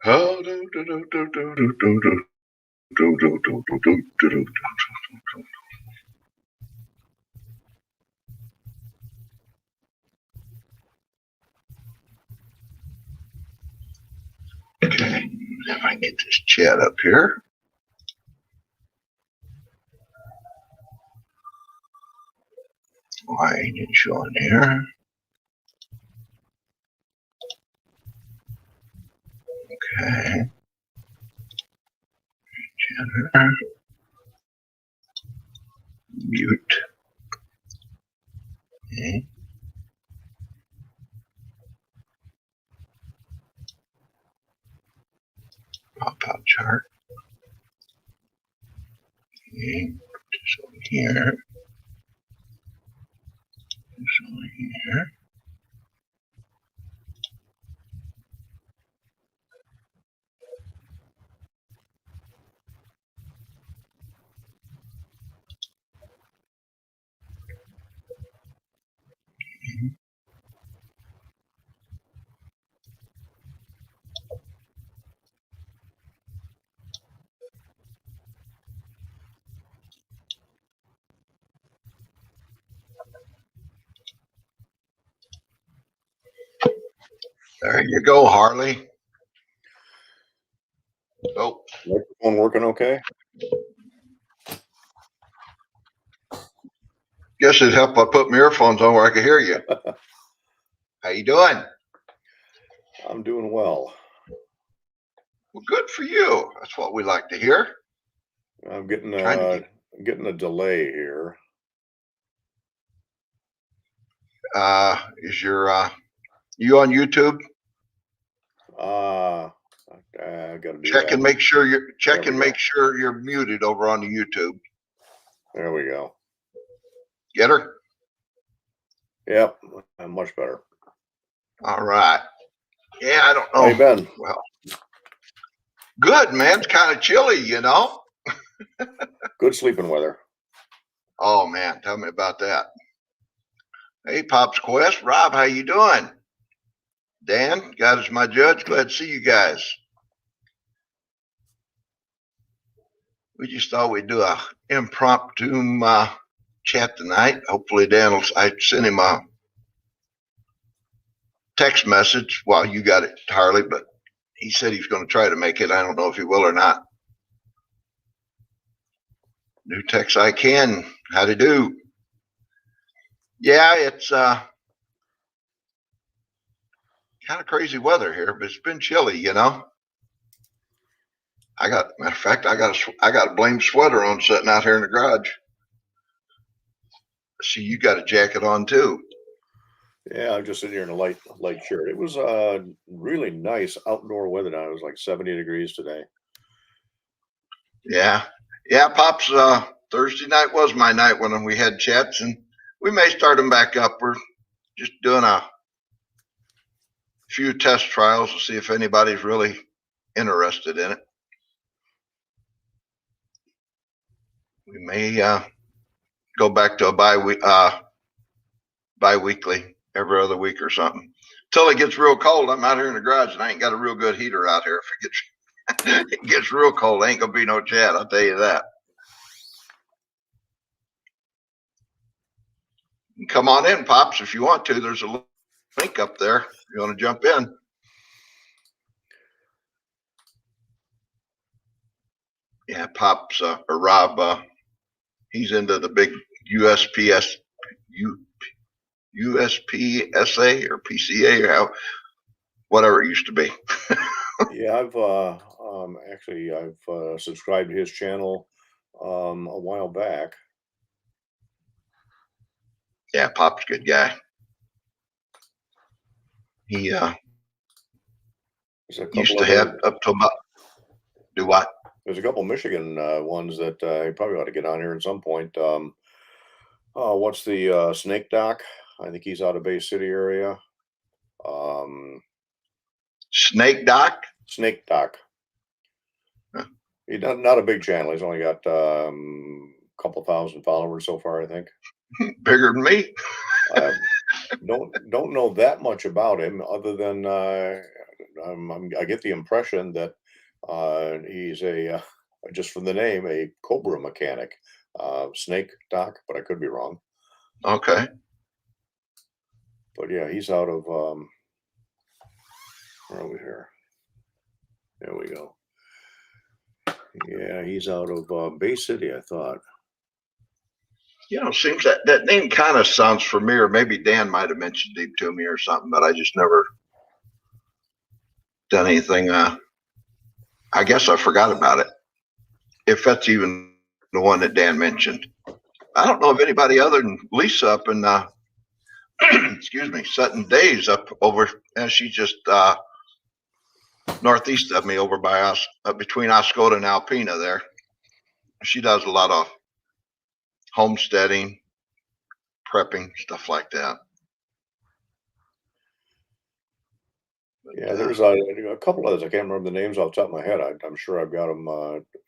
Oh, do, do, do, do, do, do, do, do, do, do, do, do, do, do, do. Okay, if I can get this chat up here. Why ain't it showing here? Okay. Chatter. Mute. Okay. Pop-out chart. Okay. This over here. This over here. There you go, Harley. Oh, microphone working okay? Guess it'd help if I put my earphones on where I could hear you. How you doing? I'm doing well. Well, good for you. That's what we like to hear. I'm getting a delay here. Is your you on YouTube? I gotta do Check that. and make sure you're muted over on the YouTube. There we go. Get her? Yep, much better. All right. Yeah, I don't know. How you been? Well, good, man. It's kind of chilly, you know. Good sleeping weather. Oh man, tell me about that. Hey, PopsQuest, Rob, how you doing? Dan, God is my judge. Glad to see you guys. We just thought we'd do a impromptu chat tonight. Hopefully, I sent him a text message. Well, you got it, Harley, but he said he's going to try to make it. I don't know if he will or not. New text I can. How to do? Yeah, it's kind of crazy weather here, but it's been chilly, you know. Matter of fact, I got a blame sweater on sitting out here in the garage. See, you got a jacket on too. Yeah, I'm just sitting here in a light shirt. It was really nice outdoor weather now. It was like 70 degrees today. Yeah, Pops. Thursday night was my night when we had chats, and we may start them back up. We're just doing a few test trials to see if anybody's really interested in it. We may go back to a bi-weekly every other week or something. Until it gets real cold, I'm out here in the garage and I ain't got a real good heater out here. If it gets real cold, ain't gonna be no chat, I'll tell you that. Come on in, Pops, if you want to. There's a link up there if you want to jump in. Yeah, Pops or Rob, he's into the big USPSA or PCA or whatever it used to be. Yeah, I've subscribed to his channel a while back. Yeah, Pop's a good guy. He used to have up to about do what? There's a couple Michigan ones that you probably ought to get on here at some point. What's the Snake Doc? I think he's out of Bay City area. Snake Doc? Snake Doc. Huh. He's not a big channel. He's only got a couple thousand followers so far, I think. Bigger than me. Don't know that much about him other than I get the impression that he's just from the name, a Cobra mechanic, snake doc, but I could be wrong. Okay. But yeah, he's out of where are we here? There we go. Yeah, he's out of Bay City, I thought. Seems that name kind of sounds familiar. Maybe Dan might have mentioned him to me or something, but I just never done anything. I guess I forgot about it. If that's even the one that Dan mentioned. I don't know of anybody other than Lisa up in excuse me, Sutton Days up over, and she's just northeast of me over by us, between Oscoda and Alpena there. She does a lot of homesteading, prepping, stuff like that. Yeah, there's a couple others. I can't remember the names off the top of my head. I'm sure I've got them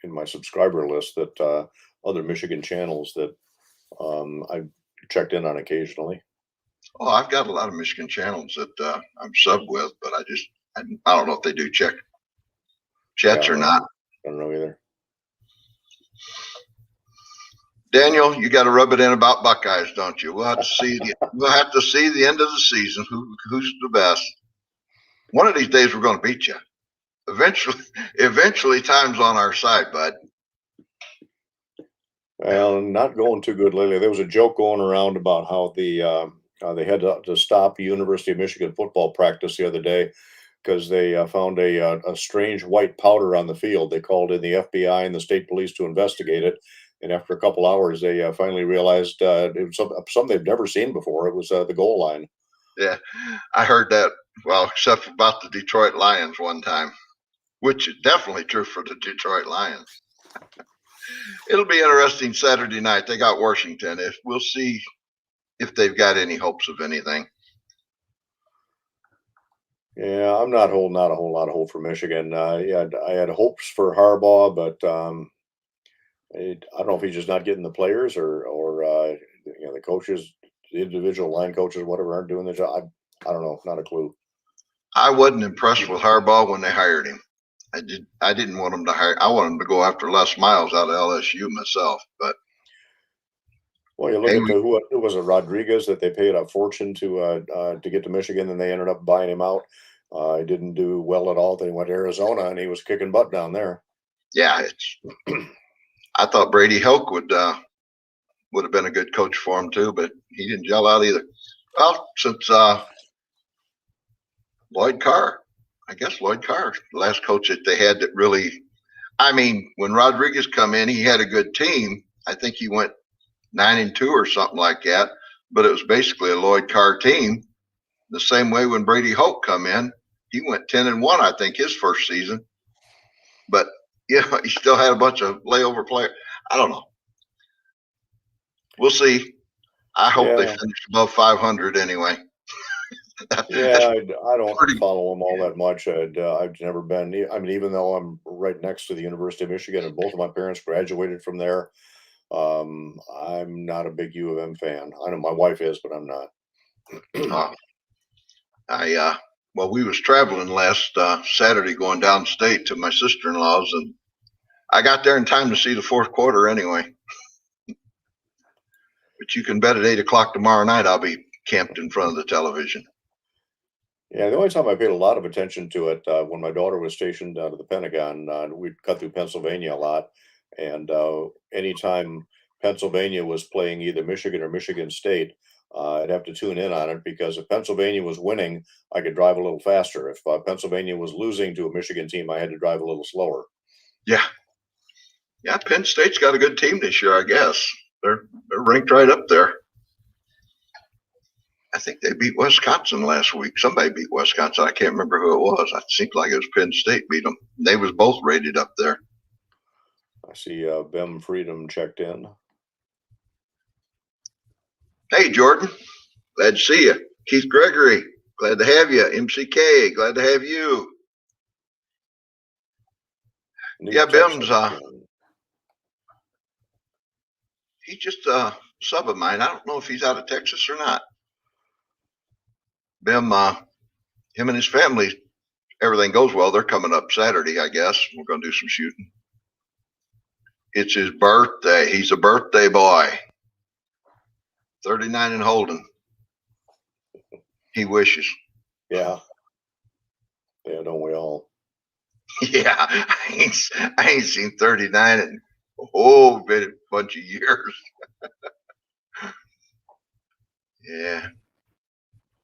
in my subscriber list that other Michigan channels that I've checked in on occasionally. Oh, I've got a lot of Michigan channels that I'm sub with, but I don't know if they do chats Yeah, or not. I don't know either. Daniel, you got to rub it in about Buckeyes, don't you? We'll have to see the end of the season. Who's the best? One of these days, we're going to beat you. Eventually, time's on our side, bud. Well, not going too good lately. There was a joke going around about how they had to stop University of Michigan football practice the other day because they found a strange white powder on the field. They called in the FBI and the state police to investigate it, and after a couple hours, they finally realized it was something they've never seen before. It was the goal line. Yeah, I heard that. Well, except about the Detroit Lions one time, which is definitely true for the Detroit Lions. It'll be interesting Saturday night. They got Washington. We'll see if they've got any hopes of anything. Yeah, I'm not holding out a whole lot of hope for Michigan. Yeah, I had hopes for Harbaugh, but I don't know if he's just not getting the players or the coaches, the individual line coaches, whatever, aren't doing the job. I don't know, not a clue. I wasn't impressed with Harbaugh when they hired him. I didn't want him to hire. I wanted him to go after Les Miles out of LSU myself. But well, you look at who was it, Rodriguez, that they paid a fortune to get to Michigan, and they ended up buying him out. He didn't do well at all. Then he went to Arizona, and he was kicking butt down there. Yeah, I thought Brady Hoke would have been a good coach for him too, but he didn't gel out either. Well, since Lloyd Carr, I guess Lloyd Carr, the last coach that they had that really, I mean, when Rodriguez come in, he had a good team. I think he went 9-2 or something like that, but it was basically a Lloyd Carr team. The same way when Brady Hoke come in, he went 10-1, I think, his first season. But he still had a bunch of layover players. I don't know. We'll see. I hope they finish above 500 anyway. Yeah, I don't follow them all that much. I've never been. I mean, even though I'm right next to the University of Michigan, and both of my parents graduated from there, I'm not a big U of M fan. I know my wife is, but I'm not. Well, we was traveling last Saturday going downstate to my sister-in-law's, and I got there in time to see the fourth quarter anyway. But you can bet at 8 o'clock tomorrow night I'll be camped in front of the television. Yeah, the only time I paid a lot of attention to it when my daughter was stationed out of the Pentagon, we'd cut through Pennsylvania a lot, and anytime Pennsylvania was playing either Michigan or Michigan State, I'd have to tune in on it because if Pennsylvania was winning, I could drive a little faster. If Pennsylvania was losing to a Michigan team, I had to drive a little slower. Yeah, Penn State's got a good team this year, I guess. They're ranked right up there. I think they beat Wisconsin last week. Somebody beat Wisconsin. I can't remember who it was. It seemed like it was Penn State beat them. They was both rated up there. I see Bem Freedom checked in. Hey, Jordan. Glad to see you. Keith Gregory. Glad to have you. MCK. Glad to have you. Bem's he's just a sub of mine. I don't know if he's out of Texas or not. Bem, him and his family everything goes well, they're coming up Saturday, I guess. We're going to do some shooting. It's his birthday. He's a birthday boy. 39 and holding. He wishes. Yeah. Yeah, don't we all? Yeah, I ain't seen 39 in a whole bunch of years. Yeah.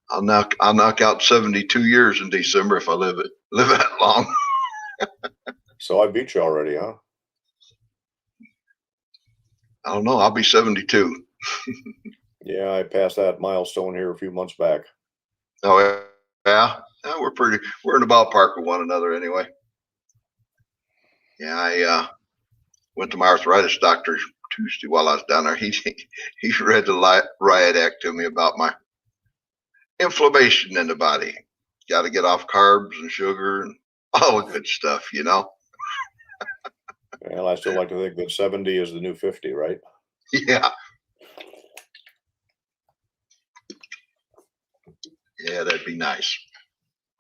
I'll knock out 72 years in December if I live that long. So I beat you already, huh? I don't know. I'll be 72. Yeah, I passed that milestone here a few months back. Oh yeah, we're in the ballpark with one another anyway. Yeah, I went to my arthritis doctor Tuesday while I was down there. He read the riot act to me about my inflammation in the body. Got to get off carbs and sugar and all the good stuff, you know. And I still like to think that 70 is the new 50, right? Yeah. Yeah, that'd be nice.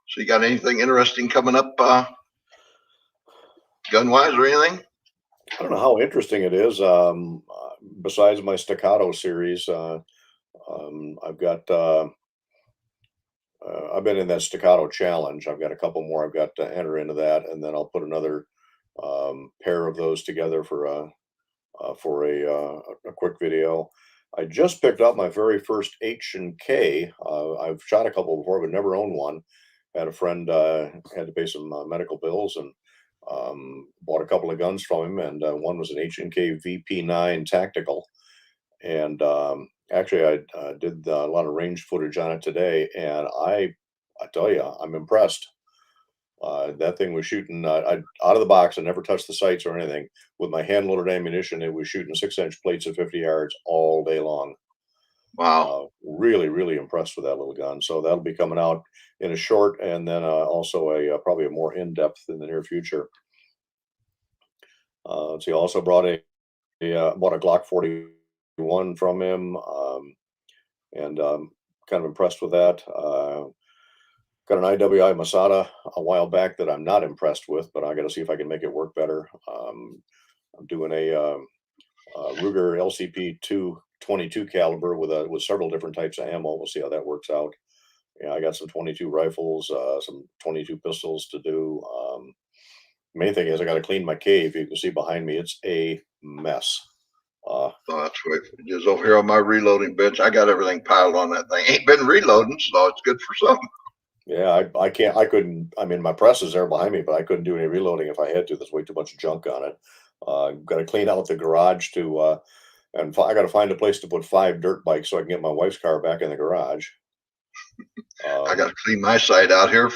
So you got anything interesting coming up, gun wise or anything? I don't know how interesting it is. Besides my staccato series, I've got I've been in that staccato challenge. I've got a couple more I've got to enter into that, and then I'll put another pair of those together for a quick video. I just picked up my very first H&K. I've shot a couple before, but never owned one. Had a friend had to pay some medical bills, and bought a couple of guns from him, and one was an H&K VP9 tactical. And actually, I did a lot of range footage on it today, and I tell you, I'm impressed. That thing was shooting out of the box. I never touched the sights or anything. With my hand-loaded ammunition, it was shooting 6-inch plates at 50 yards all day long. Wow. Really, really impressed with that little gun. So that'll be coming out in a short, and then also probably a more in-depth in the near future. Let's see. I also bought a Glock 41 from him, and kind of impressed with that. Got an IWI Masada a while back that I'm not impressed with, but I got to see if I can make it work better. I'm doing a Ruger LCP 222 caliber with several different types of ammo. We'll see how that works out. Yeah, I got some 22 rifles, some 22 pistols to do. Main thing is I got to clean my cave. You can see behind me, it's a mess. Oh, that's right. Just over here on my reloading bench, I got everything piled on that thing. Ain't been reloading, so it's good for something. Yeah, I couldn't, I mean, my press is there behind me, but I couldn't do any reloading if I had to. There's way too much junk on it. Got to clean out the garage and I got to find a place to put 5 dirt bikes so I can get my wife's car back in the garage. I got to clean my side out here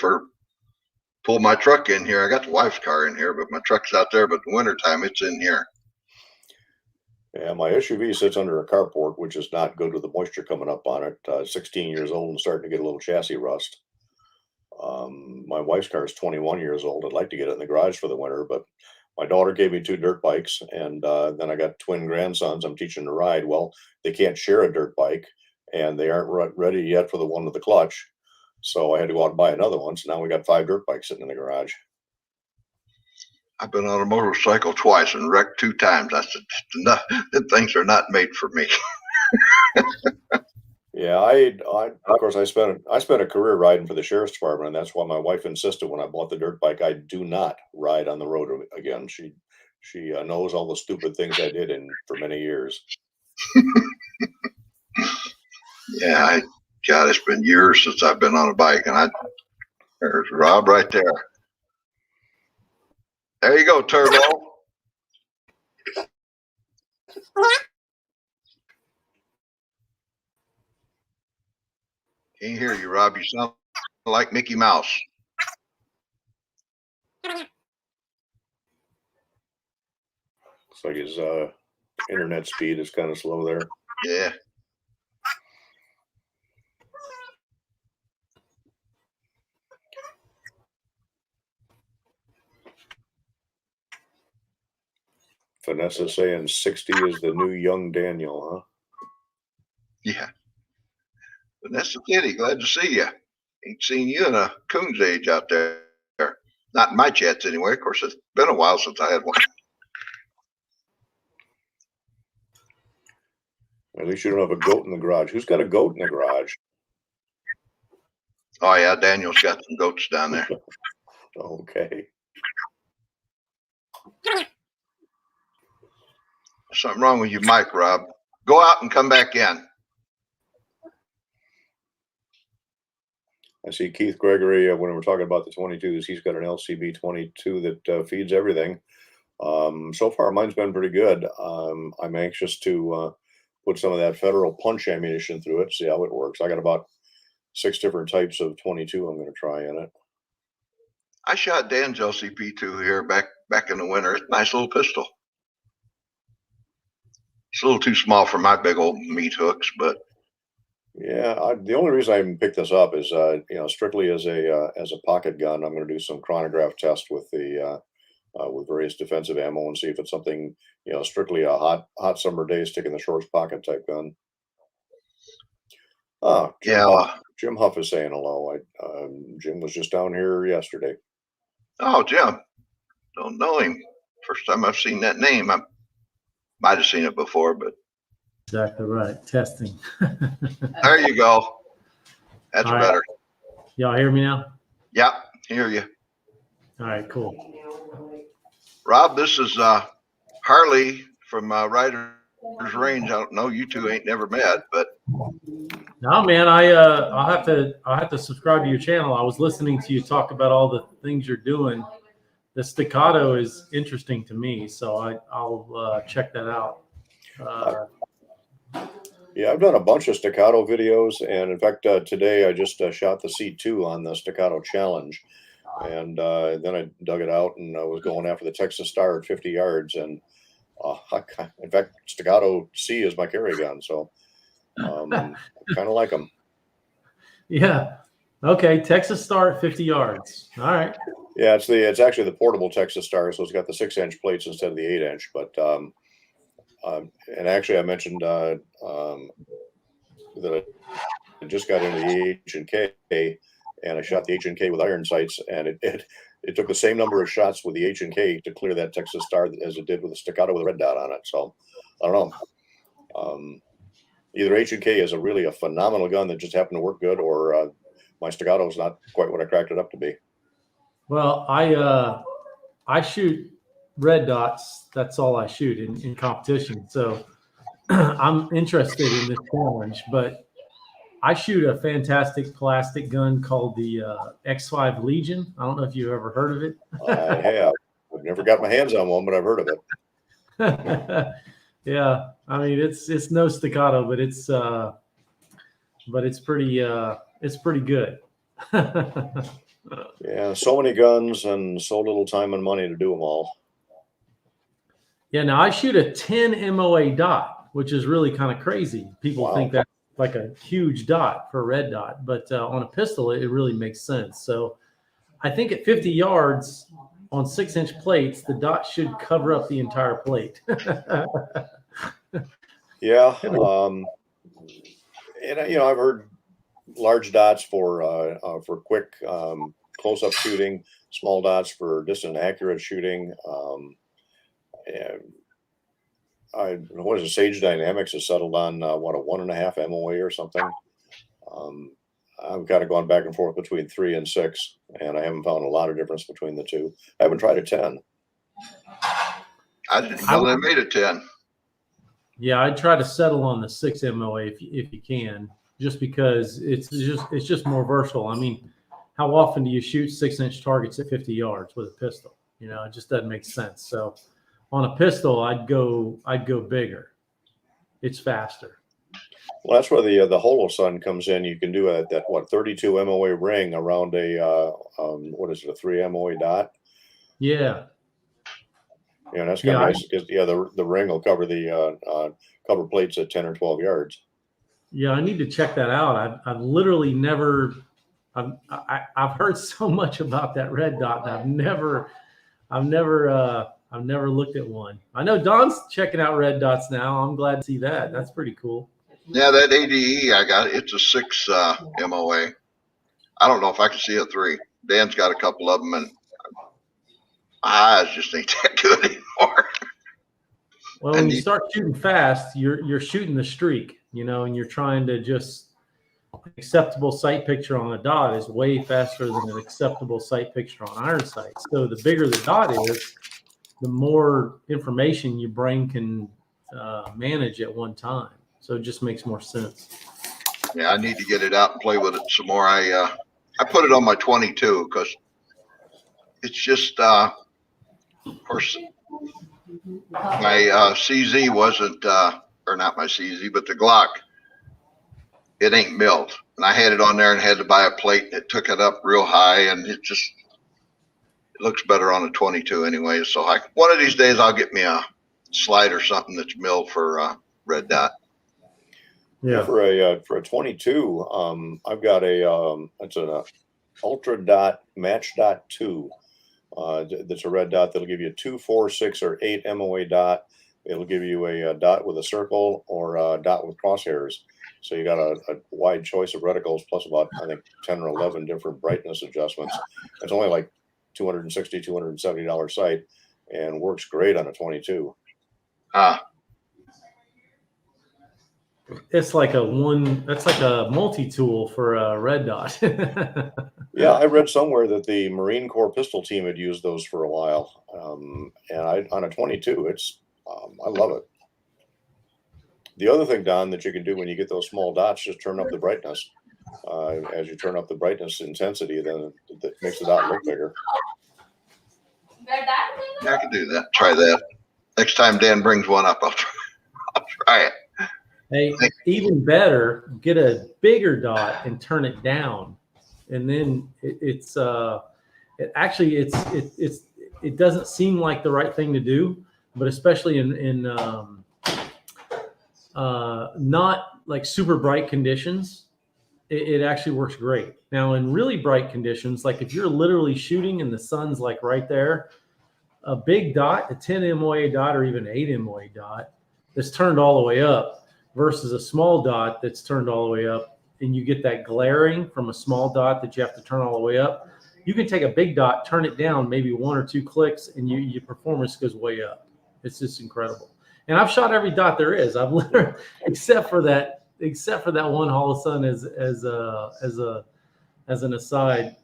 pull my truck in here. I got the wife's car in here, but my truck's out there. But the wintertime, it's in here. Yeah, my SUV sits under a carport, which is not good with the moisture coming up on it. 16 years old and starting to get a little chassis rust. My wife's car is 21 years old. I'd like to get it in the garage for the winter, but my daughter gave me 2 dirt bikes, and then I got twin grandsons I'm teaching to ride. Well, they can't share a dirt bike, and they aren't ready yet for the one with the clutch. So I had to go out and buy another one. So now we got 5 dirt bikes sitting in the garage. I've been on a motorcycle twice and wrecked 2 times. I said, the things are not made for me. Yeah, of course I spent a career riding for the sheriff's department, and that's why my wife insisted when I bought the dirt bike I do not ride on the road again. She knows all the stupid things I did for many years. Yeah, God, it's been years since I've been on a bike, and there's Rob right there. There you go, Turbo. Can't hear you, Rob. You sound like Mickey Mouse. Looks like his internet speed is kind of slow there. Yeah. Vanessa saying 60 is the new young Daniel, huh? Yeah. Vanessa Kitty, glad to see you. Ain't seen you in a coon's age out there. Not in my chats anyway. Of course, it's been a while since I had one. At least you don't have a goat in the garage. Who's got a goat in the garage? Oh yeah, Daniel's got some goats down there. Okay. Something wrong with your mic, Rob. Go out and come back in. I see Keith Gregory, when we're talking about the 22s, he's got an LCB 22 that feeds everything. So far, mine's been pretty good. I'm anxious to put some of that Federal punch ammunition through it, see how it works. I got about 6 different types of 22 I'm going to try in it. I shot Dan's LCP2 here back in the winter. It's a nice little pistol. It's a little too small for my big old meat hooks, but yeah, the only reason I even picked this up is strictly as a pocket gun. I'm going to do some chronograph test with the with various defensive ammo and see if it's something, strictly a hot summer day stick in the shorts pocket type gun. Jim Huff is saying hello. Jim was just down here yesterday. Oh, Jim, don't know him. First time I've seen that name. I might have seen it before, but exactly right. Testing. there you go. That's right. better. Y'all hear me now? Yep, hear you. All right, cool. Rob, this is Harley from Riders Range. I don't know, you two ain't never met, but no, man, I'll have to subscribe to your channel. I was listening to you talk about all the things you're doing. The staccato is interesting to me, so I'll check that out. Yeah, I've done a bunch of staccato videos, and in fact, today I just shot the C2 on the staccato challenge, and then I dug it out and I was going after the Texas Star at 50 yards, and in fact, staccato C is my carry gun, so I kind of like them. Yeah. Okay. Texas Star at 50 yards. All right. Yeah, it's actually the portable Texas Star, so it's got the 6-inch plates instead of the 8-inch. But and actually, I mentioned that I just got into the H&K, and I shot the H&K with iron sights, and it took the same number of shots with the H&K to clear that Texas Star as it did with the staccato with a red dot on it. So I don't know. Either H&K is really a phenomenal gun that just happened to work good, or my staccato is not quite what I cracked it up to be. Well, I shoot red dots. That's all I shoot in competition. So I'm interested in this challenge, but I shoot a fantastic plastic gun called the X5 Legion. I don't know if you've ever heard of it. I have. I've never got my hands on one, but I've heard of it. Yeah, I mean it's no staccato, but it's pretty good. Yeah, so many guns and so little time and money to do them all. Yeah, now I shoot a 10 MOA dot, which is really kind of crazy. People think that's like a huge dot for a red dot, but on a pistol, it really makes sense. So I think at 50 yards on 6-inch plates, the dot should cover up the entire plate. Yeah. And I've heard large dots for quick close-up shooting, small dots for distant accurate shooting. And what is it? Sage Dynamics has settled on a 1.5 MOA or something. I've kind of gone back and forth between 3 and 6, and I haven't found a lot of difference between the two. I haven't tried a 10. I didn't know they made a 10. Yeah, I'd try to settle on the 6 MOA if you can, just because it's just more versatile. I mean, how often do you shoot 6-inch targets at 50 yards with a pistol? It just doesn't make sense. So on a pistol, I'd go bigger. It's faster. Well, that's where the Holosun comes in. You can do that 32 MOA ring around a 3 MOA dot. Yeah. Yeah, that's kind of nice because the ring will cover the cover plates at 10 or 12 yards. Yeah, I need to check that out. I've literally never. I've heard so much about that red dot, and I've never looked at one. I know Don's checking out red dots now. I'm glad to see that. That's pretty cool. Yeah, that ADE I got, it's a 6 MOA. I don't know if I can see a 3. Dan's got a couple of them, and My eyes just ain't that good anymore. Well, when you start shooting fast, you're shooting the streak, you know, and you're trying to just acceptable sight picture on a dot is way faster than an acceptable sight picture on iron sights. So the bigger the dot is, the more information your brain can manage at one time. So it just makes more sense. Yeah, I need to get it out and play with it some more. I put it on my 22 because it's just, of course, my CZ wasn't, or not my CZ, but the Glock, it ain't milled. And I had it on there and had to buy a plate, and it took it up real high, and it looks better on a 22 anyway. So one of these days I'll get me a slide or something that's milled for red dot. Yeah, for a 22, I've got it's an Ultra Dot Match Dot 2. That's a red dot that'll give you 2, 4, 6, or 8 MOA dot. It'll give you a dot with a circle or a dot with crosshairs. So you got a wide choice of reticles plus about, I think, 10 or 11 different brightness adjustments. It's only like $260, $270 sight and works great on a 22. It's like that's like a multi-tool for a red dot. Yeah, I read somewhere that the Marine Corps pistol team had used those for a while. And on a 22, I love it. The other thing, Don, that you can do when you get those small dots, just turn up the brightness. As you turn up the brightness intensity, then it makes the dot look bigger. Yeah, I can do that. Try that. Next time Dan brings one up, I'll try it. Hey, even better, get a bigger dot and turn it down, and then it doesn't seem like the right thing to do, but especially in not like super bright conditions, it actually works great. Now, in really bright conditions, like if you're literally shooting and the sun's like right there, a big dot, a 10 MOA dot or even 8 MOA dot that's turned all the way up versus a small dot that's turned all the way up, and you get that glaring from a small dot that you have to turn all the way up. You can take a big dot, turn it down maybe 1 or 2 clicks, and your performance goes way up. It's just incredible. And I've shot every dot there is. I've literally, except for that one Hall of Sun as an aside.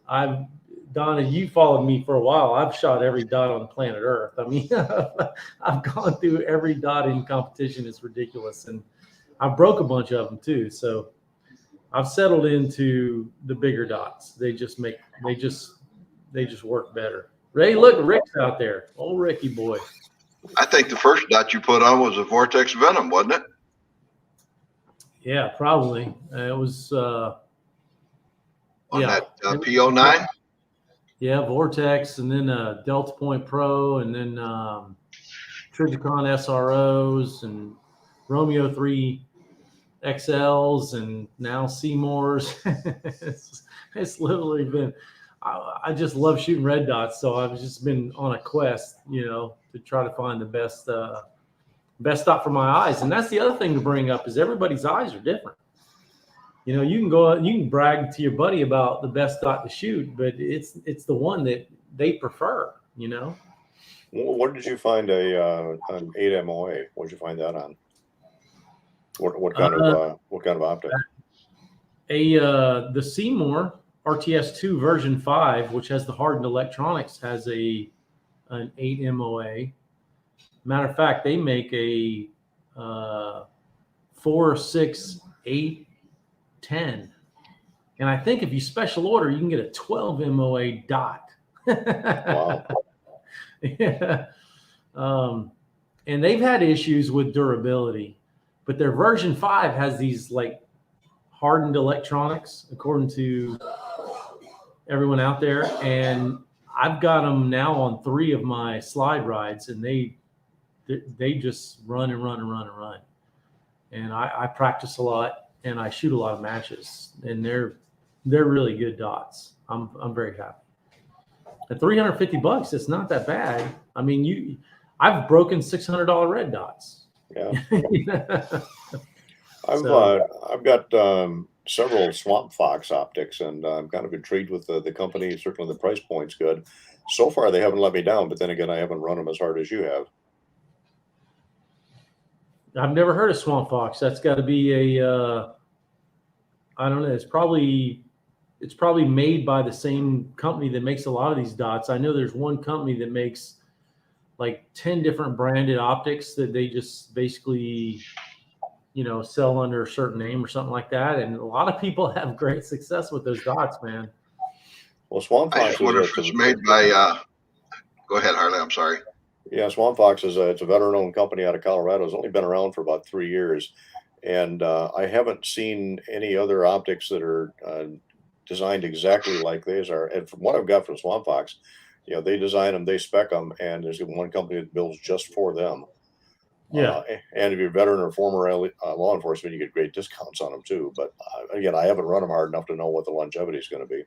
Donna, you followed me for a while. I've shot every dot on planet Earth. I mean, I've gone through every dot in competition. It's ridiculous. And I broke a bunch of them too. So I've settled into the bigger dots. They just work better. Ray, look, Rick's out there. Old Ricky boy. I think the first dot you put on was a Vortex Venom, wasn't it? Yeah, probably. It was on that P09. Yeah, Vortex, and then Delta Point Pro, and then Trijicon SROs, and Romeo 3 XLs, and now Seymours. It's literally been. I just love shooting red dots, so I've just been on a quest, to try to find the best dot for my eyes. And that's the other thing to bring up is everybody's eyes are different. You can brag to your buddy about the best dot to shoot, but it's the one that they prefer. What did you find an 8 MOA? What did you find that on? What kind of optic? The Seymour RTS2 version 5, which has the hardened electronics, has an 8 MOA. Matter of fact, they make a 4, 6, 8, 10. And I think if you special order, you can get a 12 MOA dot. Wow. Yeah. And they've had issues with durability, but their version 5 has these like hardened electronics, according to everyone out there. And I've got them now on 3 of my slide rides, and they just run and run and run and run. And I practice a lot, and I shoot a lot of matches, and they're really good dots. I'm very happy. At $350, it's not that bad. I mean, I've broken $600 red dots. Yeah. I've got several Swamp Fox optics, and I'm kind of intrigued with the company. Certainly, the price point's good. So far, they haven't let me down, but then again, I haven't run them as hard as you have. I've never heard of Swamp Fox. That's got to be a I don't know. It's probably made by the same company that makes a lot of these dots. I know there's one company that makes like 10 different branded optics that they just basically, sell under a certain name or something like that. And a lot of people have great success with those dots, man. Well, Swamp I Fox just wonder if it's made by, go ahead, Harley, I'm sorry. Yeah, Swamp Fox it's a veteran-owned company out of Colorado. It's only been around for about 3 years, and I haven't seen any other optics that are designed exactly like these are. And from what I've got from Swamp Fox, they design them, they spec them, and there's one company that builds just for them. Yeah. And if you're a veteran or former law enforcement, you get great discounts on them too. But again, I haven't run them hard enough to know what the longevity is going to be.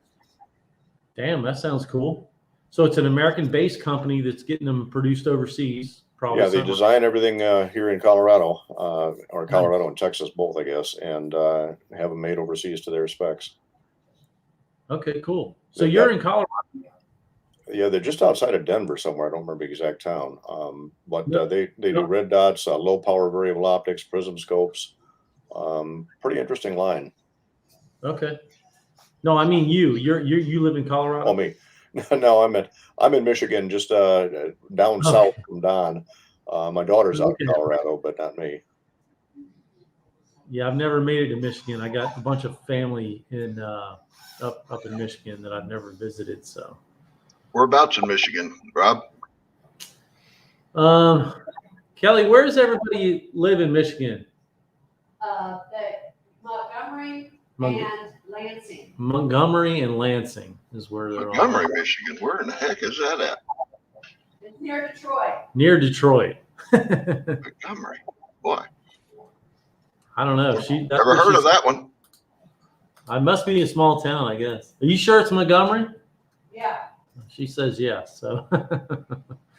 Damn, that sounds cool. So it's an American-based company that's getting them produced overseas. Probably. Yeah, they design everything here in Colorado, or Colorado and Texas both, I guess, and have them made overseas to their specs. Okay, cool. So you're in Colorado. Yeah, they're just outside of Denver somewhere. I don't remember the exact town. But they do red dots, low power variable optics, prism scopes. Pretty interesting line. Okay. No, I mean you live in Colorado. Oh, me. No, I'm in Michigan, just down south from Don. My daughter's out in Colorado, but not me. Yeah, I've never made it to Michigan. I got a bunch of family in up in Michigan that I've never visited. So whereabouts in Michigan, Rob? Kelly, where does everybody live in Michigan? Montgomery and Lansing. Montgomery and Lansing is where they're Montgomery, Michigan. Where in the heck is that at? It's near Detroit. Near Detroit. Montgomery. Boy. I don't know. Never heard of that one. I must be a small town, I guess. Are you sure it's Montgomery? Yeah. She says yes. So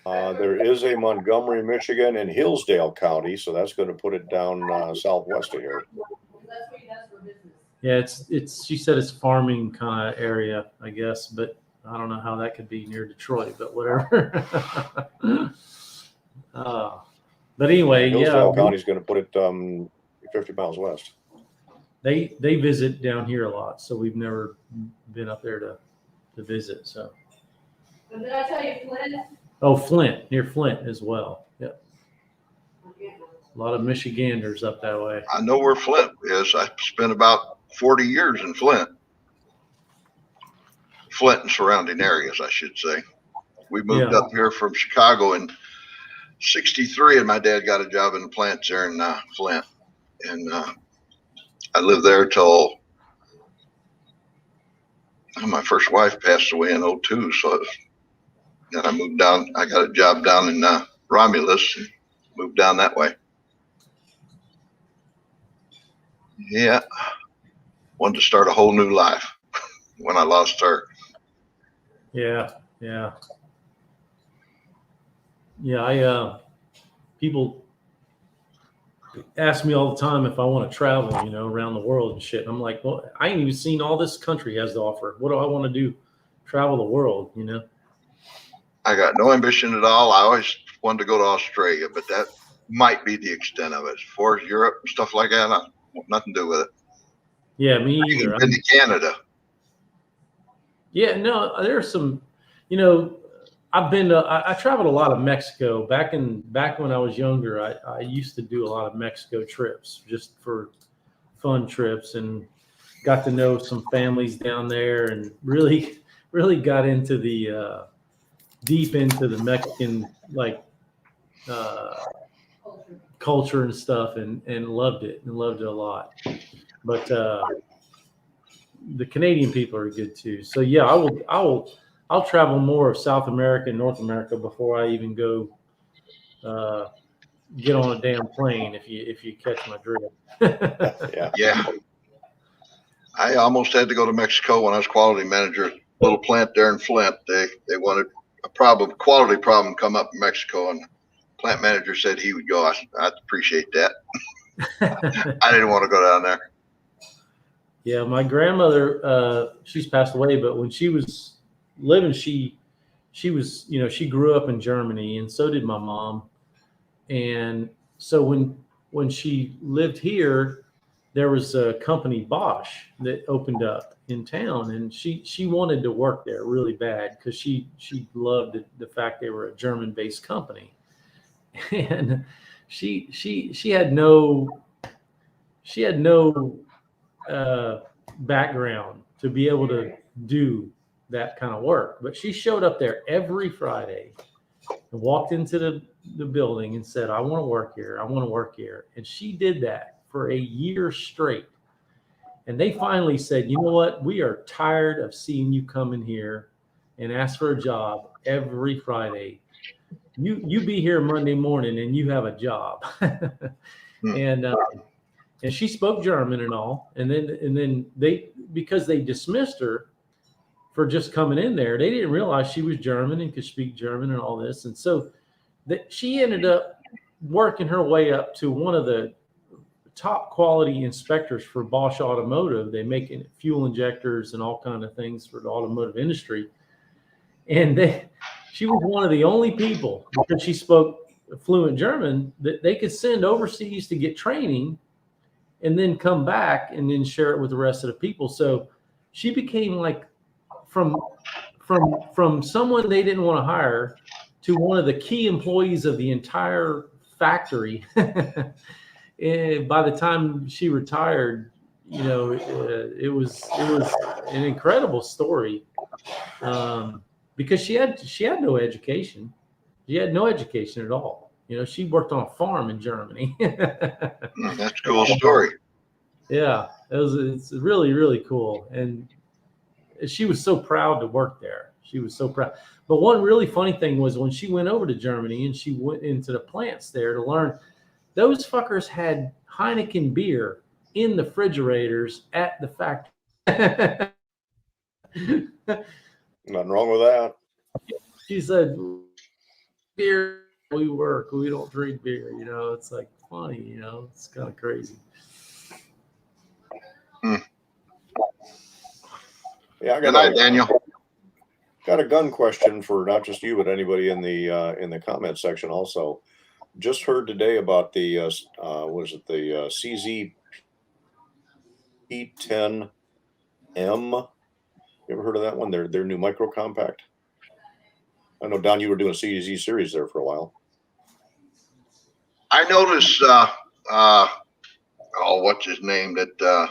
there is a Montgomery, Michigan, in Hillsdale County, so that's going to put it down southwest of here. That's what he does for business. Yeah, it's. She said it's farming kind of area, I guess, but I don't know how that could be near Detroit, but whatever. But anyway, Hillsdale County's going to put it 50 miles west. They visit down here a lot, so we've never been up there to visit. So. But did I tell you Flint? Oh, Flint, near Flint as well. Yep. A lot of Michiganders up that way. I know where Flint is. I spent about 40 years in Flint. Flint and surrounding areas, I should say. We moved up here from Chicago in '63, and my dad got a job in the plants there in Flint. And I lived there till my first wife passed away in '02. So then I moved down. I got a job down in Romulus and moved down that way. Yeah. Wanted to start a whole new life when I lost her. Yeah. People ask me all the time if I want to travel, around the world and shit. And I'm like, well, I ain't even seen all this country has to offer. What do I want to do? Travel the world, I got no ambition at all. I always wanted to go to Australia, but that might be the extent of it. As far as Europe and stuff like that, I want nothing to do with it. Yeah, me either. I've been to Canada. Yeah, no, there's some, I've been to, I traveled a lot of Mexico back when I was younger. I used to do a lot of Mexico trips just for fun trips, and got to know some families down there, and really got into the deep into the Mexican culture and stuff, and loved it a lot. But the Canadian people are good too. So yeah, I'll travel more of South America and North America before I even go get on a damn plane, if you catch my drift. Yeah. I almost had to go to Mexico when I was quality manager at a little plant there in Flint. They wanted a quality problem come up in Mexico, and the plant manager said he would go. I'd appreciate that. I didn't want to go down there. Yeah, my grandmother, she's passed away, but when she was living, she was, you know, she grew up in Germany, and so did my mom. And so when she lived here, there was a company, Bosch, that opened up in town, and she wanted to work there really bad because she loved the fact they were a German-based company. And she had no uh, background to be able to do that kind of work, but she showed up there every Friday and walked into the building and said, I want to work here. I want to work here. And she did that for a year straight. And they finally said, you know what? We are tired of seeing you come in here and ask for a job every Friday. You be here Monday morning and you have a job. and she spoke German and all. And then they, because they dismissed her for just coming in there, they didn't realize she was German and could speak German and all this. And so that she ended up working her way up to one of the top quality inspectors for Bosch Automotive. They make fuel injectors and all kind of things for the automotive industry. And she was one of the only people, because she spoke fluent German, that they could send overseas to get training and then come back and then share it with the rest of the people. So she became like from someone they didn't want to hire to one of the key employees of the entire factory. And by the time she retired, you know, it was an incredible story, because she had no education. She had no education at all. You know, she worked on a farm in Germany. That's a cool story. Yeah, it's really, really cool. And she was so proud to work there. She was so proud. But one really funny thing was when she went over to Germany and she went into the plants there to learn, those fuckers had Heineken beer in the refrigerators at the factory. Nothing wrong with that. She said, beer, we work, we don't drink beer. You know, it's like funny, you know, it's kind of crazy. Yeah, Good night, Daniel. Got a gun question for not just you, but anybody in the comment section also. Just heard today about the was it the CZ P10M? You ever heard of that one? Their new micro compact. I know, Don, you were doing a CZ series there for a while. I noticed what's his name, that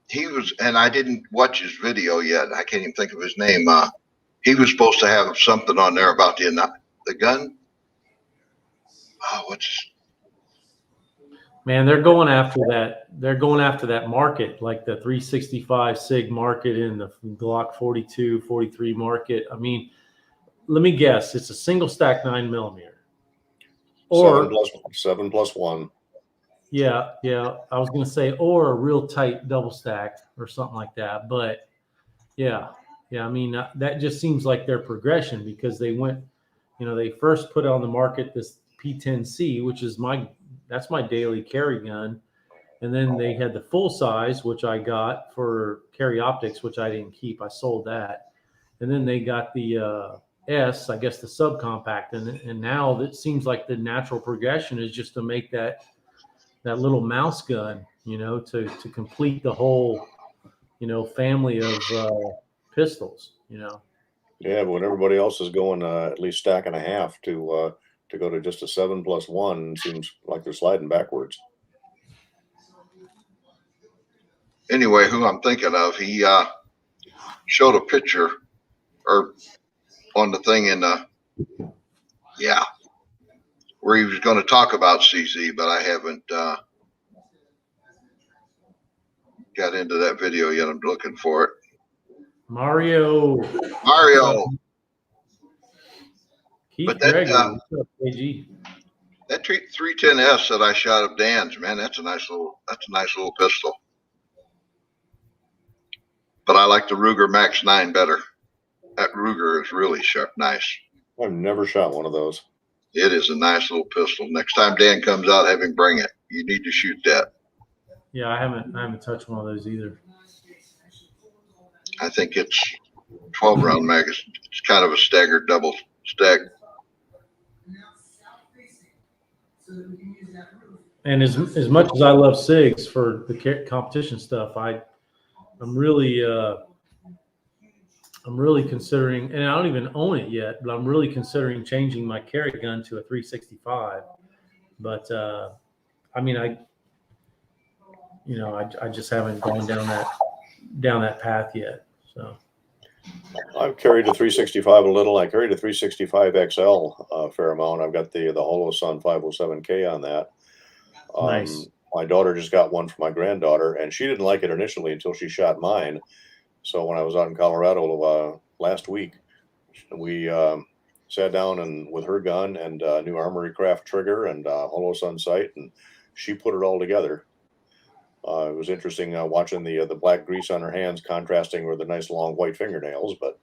he was, and I didn't watch his video yet. I can't even think of his name. He was supposed to have something on there about the gun. Man, they're going after that. They're going after that market, like the 365 SIG market and the Glock 42, 43 market. I mean, let me guess. It's a single stack 9mm. Or 7+1. Yeah. I was going to say, or a real tight double stack or something like that. But yeah. I mean, that just seems like their progression, because they went, you know, they first put on the market this P10C, which is that's my daily carry gun. And then they had the full size, which I got for carry optics, which I didn't keep. I sold that. And then they got the S, I guess the subcompact. And now it seems like the natural progression is just to make that little mouse gun, you know, to complete the whole, you know, family of pistols, you know. Yeah, but when everybody else is going at least stack and a half to go to just a 7+1, seems like they're sliding backwards. Anyway, who I'm thinking of, he showed a picture or on the thing where he was going to talk about CZ, but I haven't got into that video yet. I'm looking for it. Mario. Keith But that, Gregory, what's up, KG? That 310S that I shot of Dan's, man, that's a nice little pistol. But I like the Ruger Max 9 better. That Ruger is really sharp, nice. I've never shot one of those. It is a nice little pistol. Next time Dan comes out, have him bring it. You need to shoot that. Yeah, I haven't touched one of those either. I think it's 12 round magazine. It's kind of a staggered double stack. And as much as I love SIGs for the competition stuff, I'm really considering, and I don't even own it yet, but I'm really considering changing my carry gun to a 365. But I mean, I just haven't gone down that path yet. So I've carried a 365 a little. I carried a 365 XL a fair amount. I've got the Holosun 507K on that. nice. My daughter just got one for my granddaughter, and she didn't like it initially until she shot mine. So when I was out in Colorado last week, we sat down and with her gun and new Armory Craft trigger and Holosun sight, and she put it all together. It was interesting watching the black grease on her hands contrasting with the nice long white fingernails. But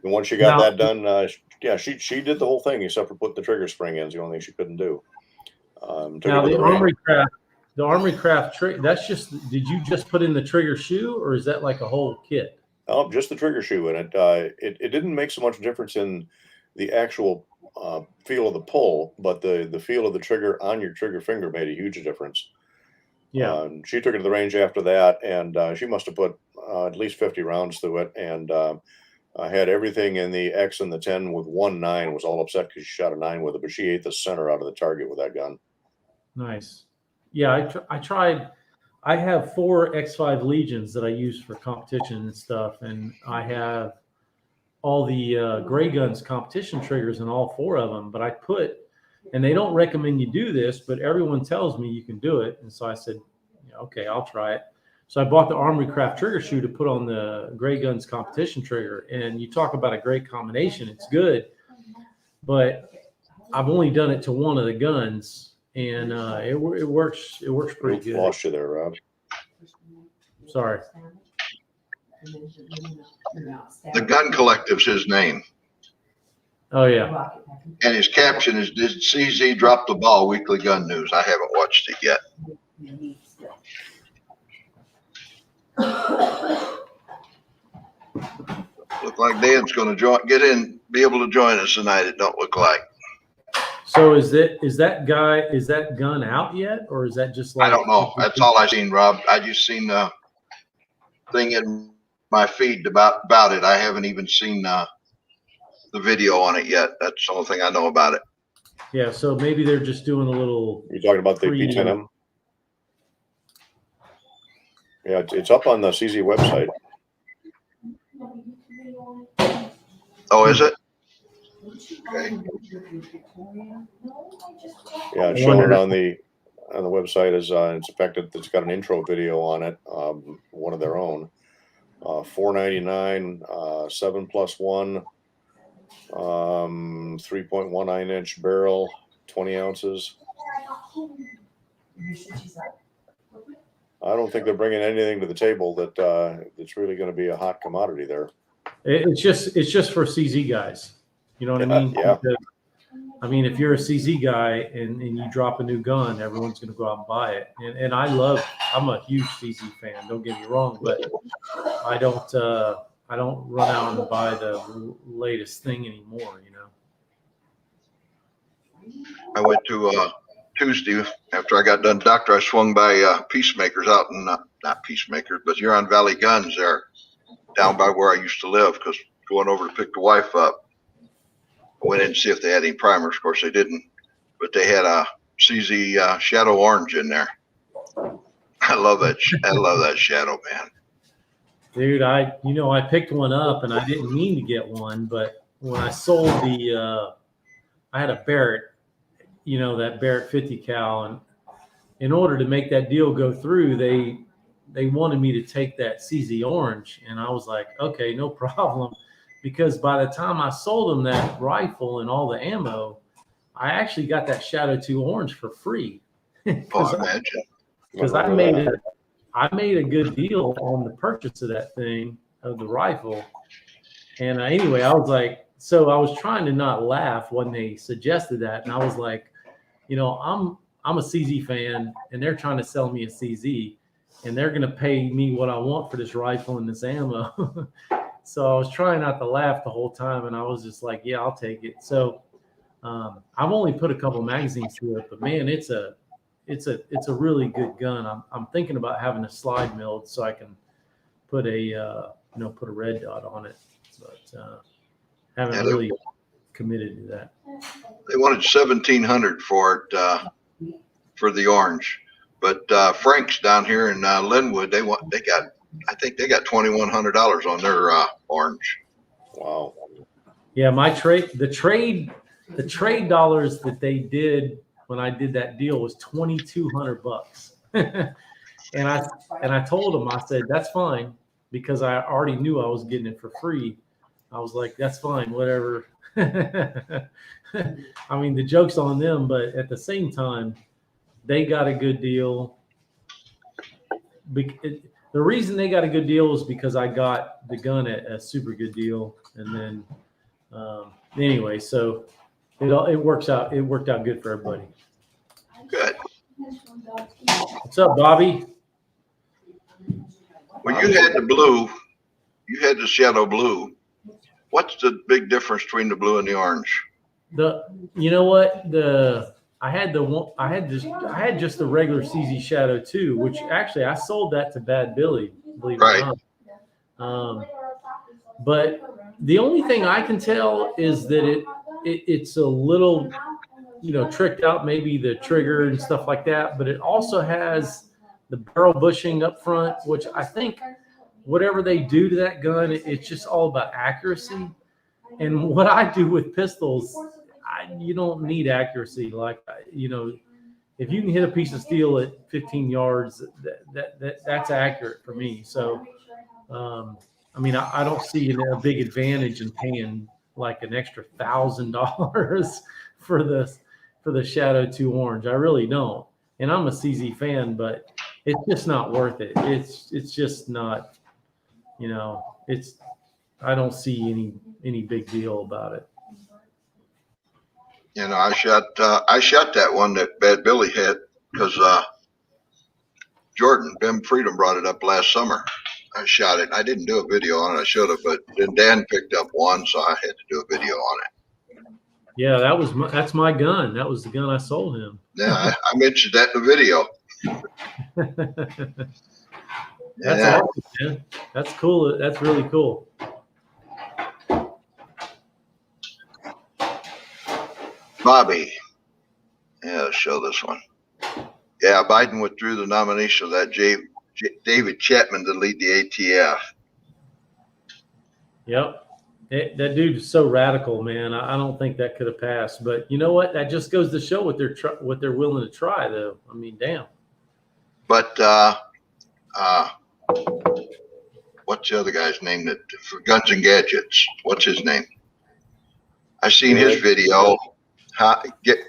once she got that done, yeah, she did the whole thing except for put the trigger spring in. It's the only thing she couldn't do. Now the Armory Craft trigger. That's just. Did you just put in the trigger shoe, or is that like a whole kit? Oh, just the trigger shoe, and it didn't make so much difference in the actual feel of the pull, but the feel of the trigger on your trigger finger made a huge difference. Yeah. She took it to the range after that, and she must have put at least 50 rounds through it, and I had everything in the X and the 10 with 1.9. Was all upset because she shot a 9 with it, but she ate the center out of the target with that gun. Nice. Yeah, I tried. I have 4 X5 Legions that I use for competition and stuff, and I have all the Gray Guns competition triggers in all 4 of them. But I put, and they don't recommend you do this, but everyone tells me you can do it, and so I said, yeah, okay, I'll try it. So I bought the Armory Craft trigger shoe to put on the Gray Guns competition trigger, and you talk about a great combination. It's good, but I've only done it to one of the guns, and it works. It works pretty good. Lost you there, Rob. Sorry. The Gun Collective's his name. Oh yeah. And his caption is, "Did CZ drop the ball? Weekly Gun News." I haven't watched it yet. Look like Dan's going to be able to join us tonight. It don't look like. So is that gun out yet, or is that just like? I don't know. That's all I seen, Rob. I just seen the thing in my feed about it. I haven't even seen the video on it yet. That's the only thing I know about it. Yeah. So maybe they're just doing a little. You're talking about the P10M? Yeah, it's up on the CZ website. Oh, is it? Okay. Yeah, it's showing it on the website as it's affected. It's got an intro video on it, one of their own. $4.99, 7+1, 3.19 inch barrel, 20 ounces. I don't think they're bringing anything to the table that's really going to be a hot commodity there. It's just for CZ guys. You know what I mean? Yeah. Because, I mean, if you're a CZ guy and you drop a new gun, everyone's going to go out and buy it. And I'm a huge CZ fan. Don't get me wrong, but I don't run out and buy the latest thing anymore. You know. I went to Tuesday after I got done doctor. I swung by Peacemakers out in not Peacemakers, but Huron Valley Guns there, down by where I used to live, because going over to pick the wife up. I went in to see if they had any primers. Of course, they didn't, but they had a CZ Shadow Orange in there. I love that. I love that Shadow, man. Dude, I picked one up and I didn't mean to get one, but when I sold I had a Barrett, that Barrett 50 cal, and in order to make that deal go through, they wanted me to take that CZ Orange, and I was like, okay, no problem. Because by the time I sold them that rifle and all the ammo, I actually got that Shadow 2 Orange for free. Oh, imagine. Because I made a good deal on the purchase of that thing, of the rifle. And anyway, I was like, so I was trying to not laugh when they suggested that, and I was like, I'm a CZ fan, and they're trying to sell me a CZ, and they're going to pay me what I want for this rifle and this ammo. So I was trying not to laugh the whole time, and I was just like, yeah, I'll take it. So I've only put a couple magazines through it, but man, it's a really good gun. I'm thinking about having a slide milled so I can put a put a red dot on it, but haven't really committed to that. They wanted 1,700 for it for the orange, but Frank's down here in Linwood. I think they got $2,100 on their orange. Wow. Yeah, the trade dollars that they did when I did that deal was $2,200. And I told them, I said, that's fine, because I already knew I was getting it for free. I was like, that's fine, whatever. I mean, the joke's on them, but at the same time, they got a good deal. The reason they got a good deal is because I got the gun at a super good deal. And then anyway, so it worked out good for everybody. Good. What's up, Bobby? When you had the blue, you had the shadow blue. What's the big difference between the blue and the orange? You know what? I had just the regular CZ Shadow 2, which actually I sold that to Bad Billy, believe it or not. But the only thing I can tell is that it's a little, tricked out, maybe the trigger and stuff like that. But it also has the barrel bushing up front, which I think whatever they do to that gun, it's just all about accuracy. And what I do with pistols, you don't need accuracy. Like, if you can hit a piece of steel at 15 yards, that's accurate for me. So, I mean, I don't see a big advantage in paying like an extra $1,000 for the Shadow 2 Orange. I really don't. And I'm a CZ fan, but it's just not worth it. It's just not, I don't see any big deal about it. I shot that one that Bad Billy had because Jordan, Ben Freedom, brought it up last summer. I shot it. I didn't do a video on it. I should have, but then Dan picked up one, so I had to do a video on it. Yeah, that's my gun. That was the gun I sold him. Yeah, I mentioned that in the video. That's awesome, man. That's cool. That's really cool. Bobby. Yeah, let's show this one. Yeah, Biden withdrew the nomination of that David Chapman to lead the ATF. Yep. That dude is so radical, man. I don't think that could have passed. But you know what? That just goes to show what they're willing to try, though. I mean, damn. But what's the other guy's name that for Guns and Gadgets? What's his name? I seen his video.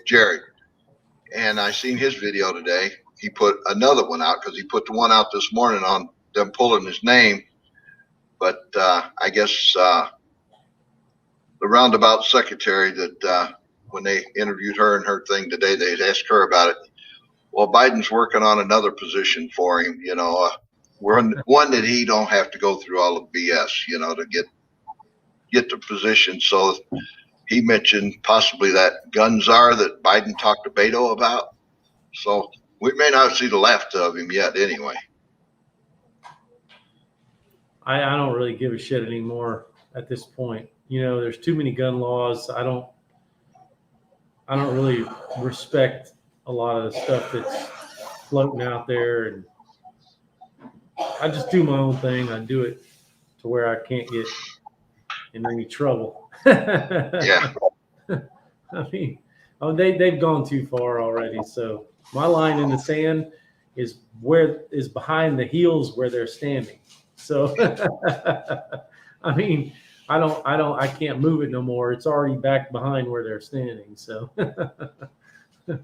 Jared. And I seen his video today. He put another one out because he put the one out this morning on them pulling his name. But I guess the roundabout secretary that when they interviewed her and her thing today, they asked her about it. Well, Biden's working on another position for him, one that he don't have to go through all the BS, to get the position. So he mentioned possibly that gun czar that Biden talked to Beto about. So we may not see the left of him yet anyway. I don't really give a shit anymore at this point. There's too many gun laws. I don't really respect a lot of the stuff that's floating out there, and I just do my own thing. I do it to where I can't get in any trouble. Yeah. I mean, they've gone too far already. So my line in the sand is behind the heels where they're standing. So I mean, I can't move it no more. It's already back behind where they're standing. So I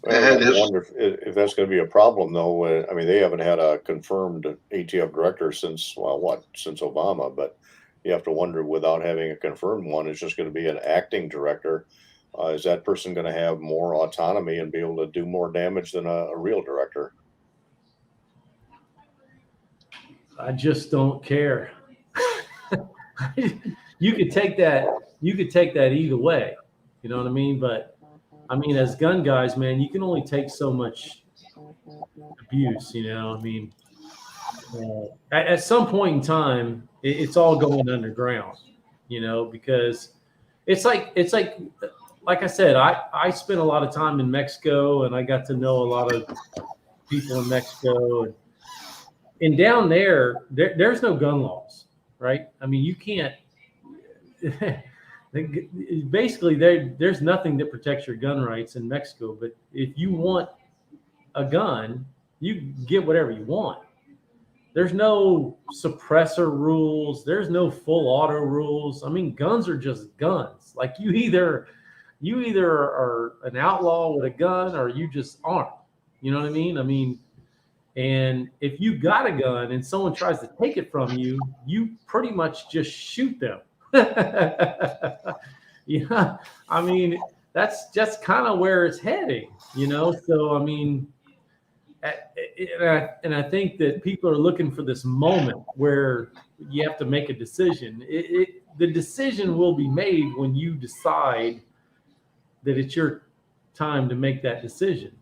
wonder if that's going to be a problem, though. I mean, they haven't had a confirmed ATF director since Obama, but you have to wonder, without having a confirmed one, it's just going to be an acting director. is that person going to have more autonomy and be able to do more damage than a real director? I just don't care. You could take that. You could take that either way. You know what I mean? But I mean, as gun guys, man, you can only take so much abuse. You know, I mean, at some point in time, it's all going underground. You know, because like I said, I spent a lot of time in Mexico, and I got to know a lot of people in Mexico, and down there's no gun laws, right? I mean, you can't. Basically, there's nothing that protects your gun rights in Mexico. But if you want a gun, you get whatever you want. There's no suppressor rules. There's no full auto rules. I mean, guns are just guns. Like you either are an outlaw with a gun or you just aren't. You know what I mean? I mean, and if you got a gun and someone tries to take it from you, you pretty much just shoot them. Yeah, I mean, that's just kind of where it's heading, you know? So, I mean, and I think that people are looking for this moment where you have to make a decision. The decision will be made when you decide that it's your time to make that decision.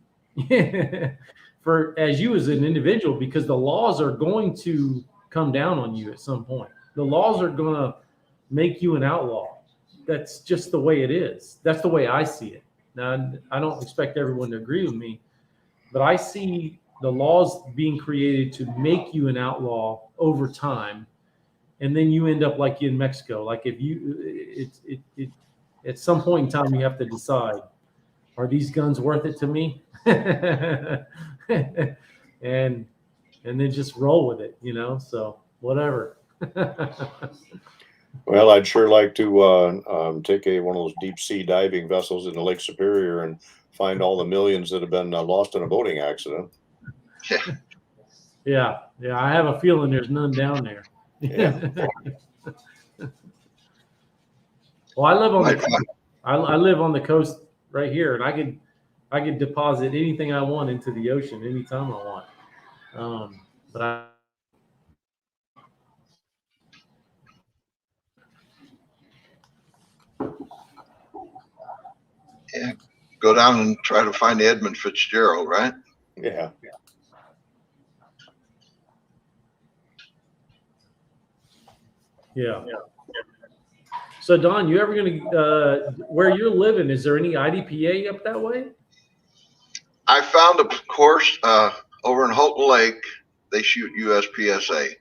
For as you as an individual, because the laws are going to come down on you at some point. The laws are going to make you an outlaw. That's just the way it is. That's the way I see it. Now, I don't expect everyone to agree with me, but I see the laws being created to make you an outlaw over time, and then you end up like in Mexico. Like if you, at some point in time, you have to decide: are these guns worth it to me? and then just roll with it, you know. So whatever. Well, I'd sure like to take one of those deep sea diving vessels into Lake Superior and find all the millions that have been lost in a boating accident. Yeah. I have a feeling there's none down there. Yeah. Well, I live on the coast right here, and I could deposit anything I want into the ocean anytime I want. But Yeah. Go down and try to find Edmund Fitzgerald, right? Yeah. Yeah. So Don, you ever gonna where you're living? Is there any IDPA up that way? I found a course over in Holton Lake. They shoot USPSA,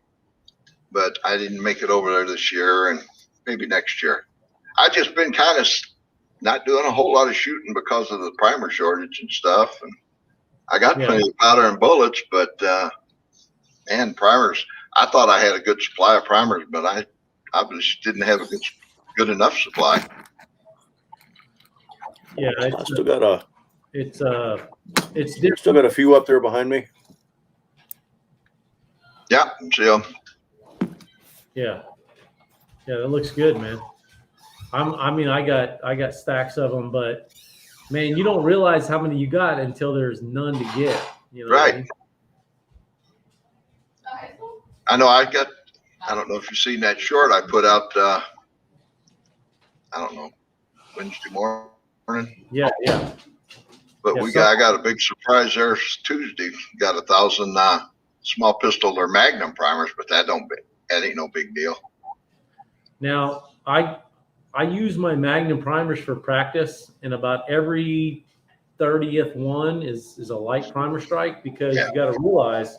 but I didn't make it over there this year, and maybe next year. I've just been kind of not doing a whole lot of shooting because of the primer shortage and stuff. And I got plenty of powder and bullets, but and primers. I thought I had a good supply of primers, but I just didn't have a good enough supply. Yeah, I still got it's different. Still got a few up there behind me. Yeah, see 'em. Yeah, that looks good, man. I mean, I got stacks of them, but man, you don't realize how many you got until there's none to get. You know, right? What Okay. I know. I don't know if you've seen that short I put out. I don't know, Wednesday morning. Yeah. But I got a big surprise there Tuesday. Got 1,000 small pistol or Magnum primers, but that ain't no big deal. Now I use my Magnum primers for practice, and about every 30th one is a light primer strike, because you got to realize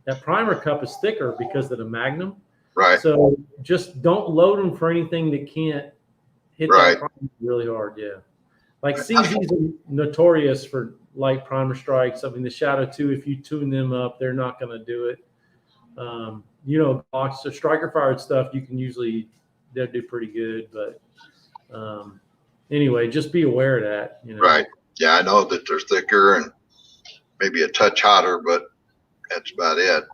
that primer cup is thicker because of the Magnum. Right. So just don't load them for anything that can't hit that primer really hard. Yeah. Like CZ's are notorious for light primer strikes. I mean, the Shadow 2, if you tune them up, they're not going to do it. You know, Glocks, so striker fired stuff, you can usually, they'll do pretty good. But anyway, just be aware of that. You know? Right. Yeah, I know that they're thicker and maybe a touch hotter, but that's about it.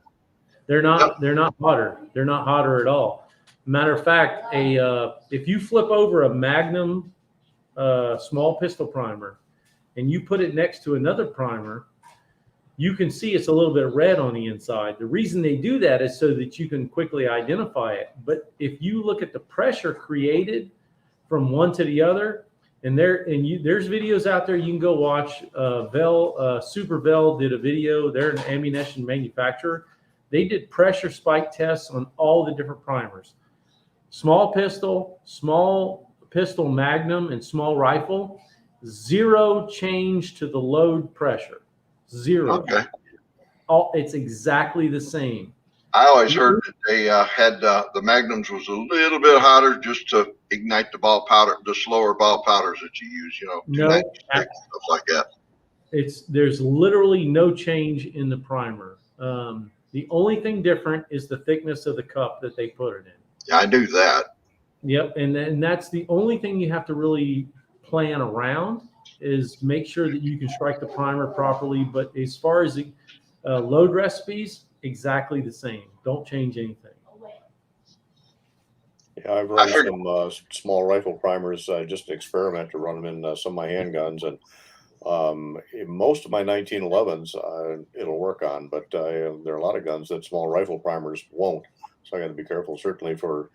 They're not hotter. They're not hotter at all. Matter of fact, if you flip over a Magnum small pistol primer and you put it next to another primer, you can see it's a little bit red on the inside. The reason they do that is so that you can quickly identify it. But if you look at the pressure created from one to the other, there's videos out there you can go watch. Super Vel did a video. They're an ammunition manufacturer. They did pressure spike tests on all the different primers. Small pistol magnum, and small rifle, zero change to the load pressure. Zero. Okay. It's exactly the same. I always heard that they had the magnums was a little bit hotter just to ignite the ball powder, the slower ball powders that you use, you know, No, 296, stuff like that. there's literally no change in the primer. The only thing different is the thickness of the cup that they put it in. Yeah, I knew that. Yep, and that's the only thing you have to really plan around, is make sure that you can strike the primer properly. But as far as the load recipes, exactly the same. Don't change anything. Yeah, I've run some small rifle primers, just to experiment, to run them in some of my handguns, and in most of my 1911s, it'll work on, but there are a lot of guns that small rifle primers won't. So I got to be careful, certainly for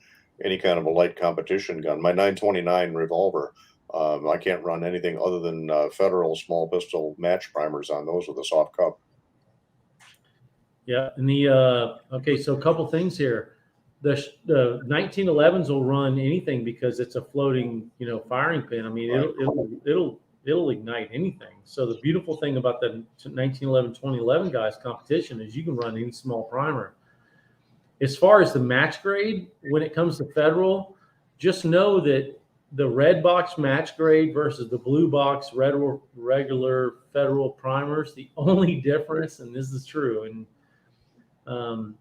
any kind of a light competition gun. My 929 revolver, I can't run anything other than Federal small pistol match primers on those with a soft cup. Yeah, and okay, so a couple things here. The 1911s will run anything because it's a floating, firing pin. I mean, it'll ignite anything. So the beautiful thing about the 1911 2011 guys competition is you can run any small primer. As far as the match grade, when it comes to Federal, just know that the red box match grade versus the blue box regular Federal primers, the only difference, and this is true, and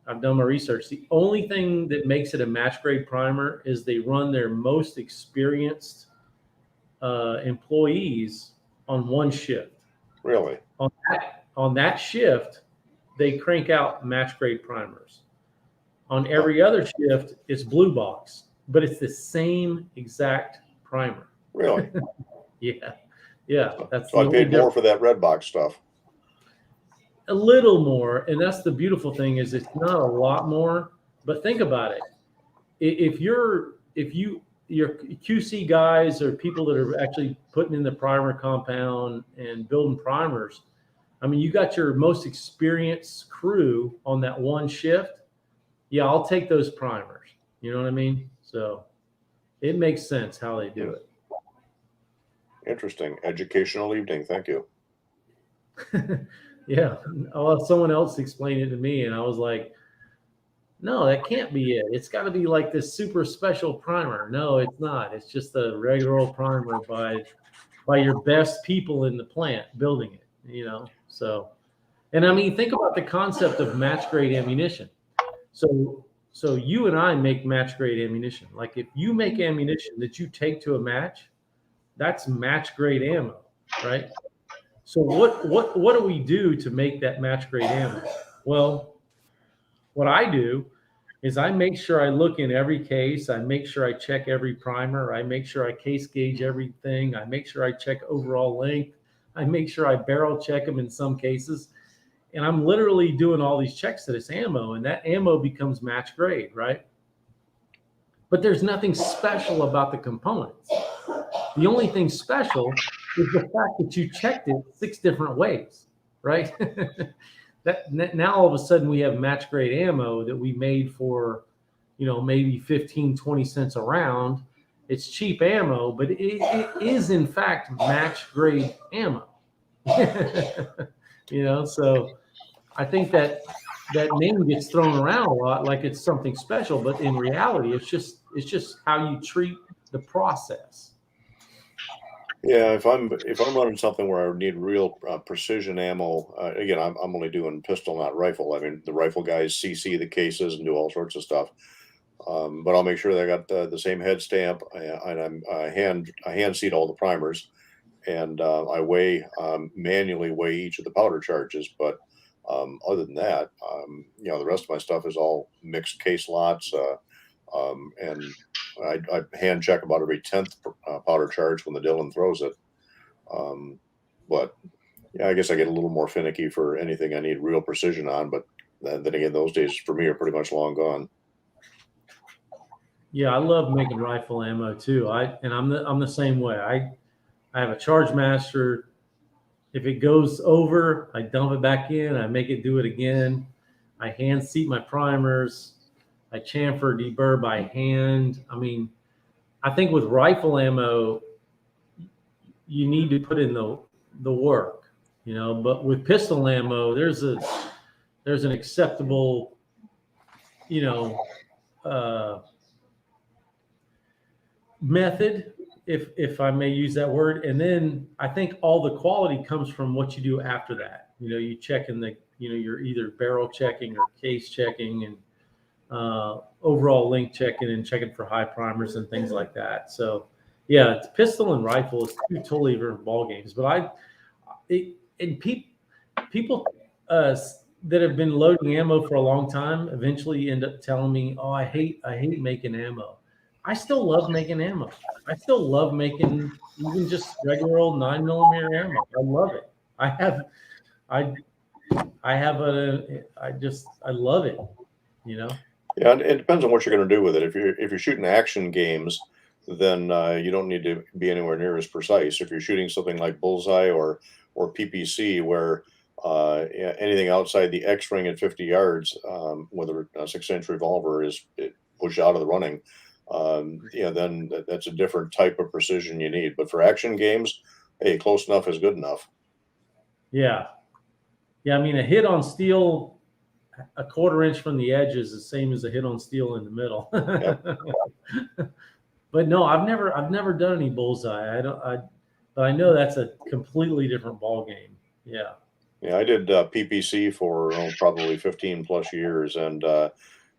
I've done my research, the only thing that makes it a match grade primer is they run their most experienced employees on one shift. Really? On that shift, they crank out match grade primers. On every other shift, it's blue box, but it's the same exact primer. Really? Yeah. That's so I paid more for that red box stuff. A little more, and that's the beautiful thing, is it's not a lot more. But think about it: if your QC guys or people that are actually putting in the primer compound and building primers, I mean, you got your most experienced crew on that one shift. Yeah, I'll take those primers. You know what I mean? So it makes sense how they do it. Interesting. Educational evening. Thank you. Yeah. Well, someone else explained it to me, and I was like, no, that can't be it. It's got to be like this super special primer. No, it's not. It's just a regular old primer by your best people in the plant building it, So, and I mean, think about the concept of match grade ammunition. So you and I make match grade ammunition. Like if you make ammunition that you take to a match, that's match grade ammo, right? So what do we do to make that match grade ammo? Well, what I do is I make sure I look in every case. I make sure I check every primer. I make sure I case gauge everything. I make sure I check overall length. I make sure I barrel check them in some cases. And I'm literally doing all these checks to this ammo, and that ammo becomes match grade, right? But there's nothing special about the components. The only thing special is the fact that you checked it 6 different ways, right? Now all of a sudden we have match grade ammo that we made for, maybe 15, 20 cents a round. It's cheap ammo, but it is in fact match grade ammo. So I think that name gets thrown around a lot like it's something special, but in reality, it's just how you treat the process. Yeah, if I'm running something where I need real precision ammo, again, I'm only doing pistol, not rifle. I mean, the rifle guys CC the cases and do all sorts of stuff. But I'll make sure that I got the same head stamp, and I hand seat all the primers, and I manually weigh each of the powder charges. But other than that, the rest of my stuff is all mixed case lots. And I hand check about every 10th powder charge when the Dillon throws it. But yeah, I guess I get a little more finicky for anything I need real precision on. But then again, those days for me are pretty much long gone. Yeah, I love making rifle ammo too. I'm the same way. I have a charge master. If it goes over, I dump it back in. I make it do it again. I hand seat my primers. I chamfer, deburr by hand. I mean, I think with rifle ammo, you need to put in the work, you know. But with pistol ammo, there's an acceptable, you know, method, if I may use that word. And then I think all the quality comes from what you do after that. You know, you check in you're either barrel checking or case checking and overall link checking and checking for high primers and things like that. So yeah, it's pistol and rifle is two totally different ball games. But people that have been loading ammo for a long time eventually end up telling me, "Oh, I hate making ammo." I still love making ammo. I still love making even just regular old 9mm ammo. I love it. I I love it. You know. Yeah, it depends on what you're going to do with it. If you're shooting action games, then you don't need to be anywhere near as precise. If you're shooting something like bullseye or PPC, where yeah, anything outside the X ring at 50 yards, whether a 6-inch revolver is pushed out of the running, yeah, then that's a different type of precision you need. But for action games, hey, close enough is good enough. Yeah. Yeah. I mean, a hit on steel a 1/4 inch from the edge is the same as a hit on steel in the middle. Yep. But no, I've never done any bullseye. But I know that's a completely different ball game. Yeah. Yeah, I did PPC for probably 15 plus years, and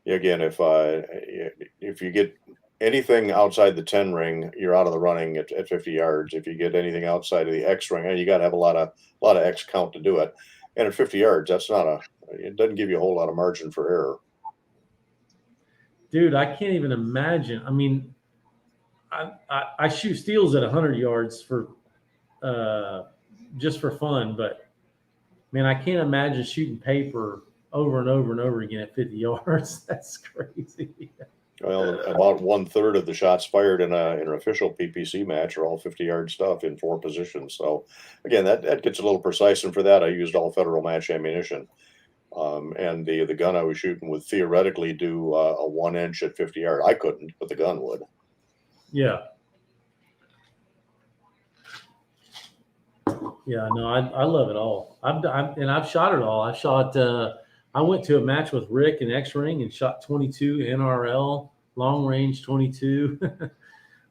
again, if you get anything outside the 10 ring, you're out of the running at 50 yards. If you get anything outside of the X ring, you got to have a lot of X count to do it. And at 50 yards, it doesn't give you a whole lot of margin for error. Dude, I can't even imagine. I mean, I shoot steels at 100 yards for just for fun, but man, I can't imagine shooting paper over and over and over again at 50 yards. That's crazy. Well, about 1/3 of the shots fired in an official PPC match are all 50-yard stuff in 4 positions. So again, that gets a little precise, and for that, I used all federal match ammunition. And the gun I was shooting would theoretically do a 1-inch at 50 yard. I couldn't, but the gun would. Yeah. Yeah, no, I love it all. I've shot it all. I went to a match with Rick in X Ring and shot 22 NRL long range 22.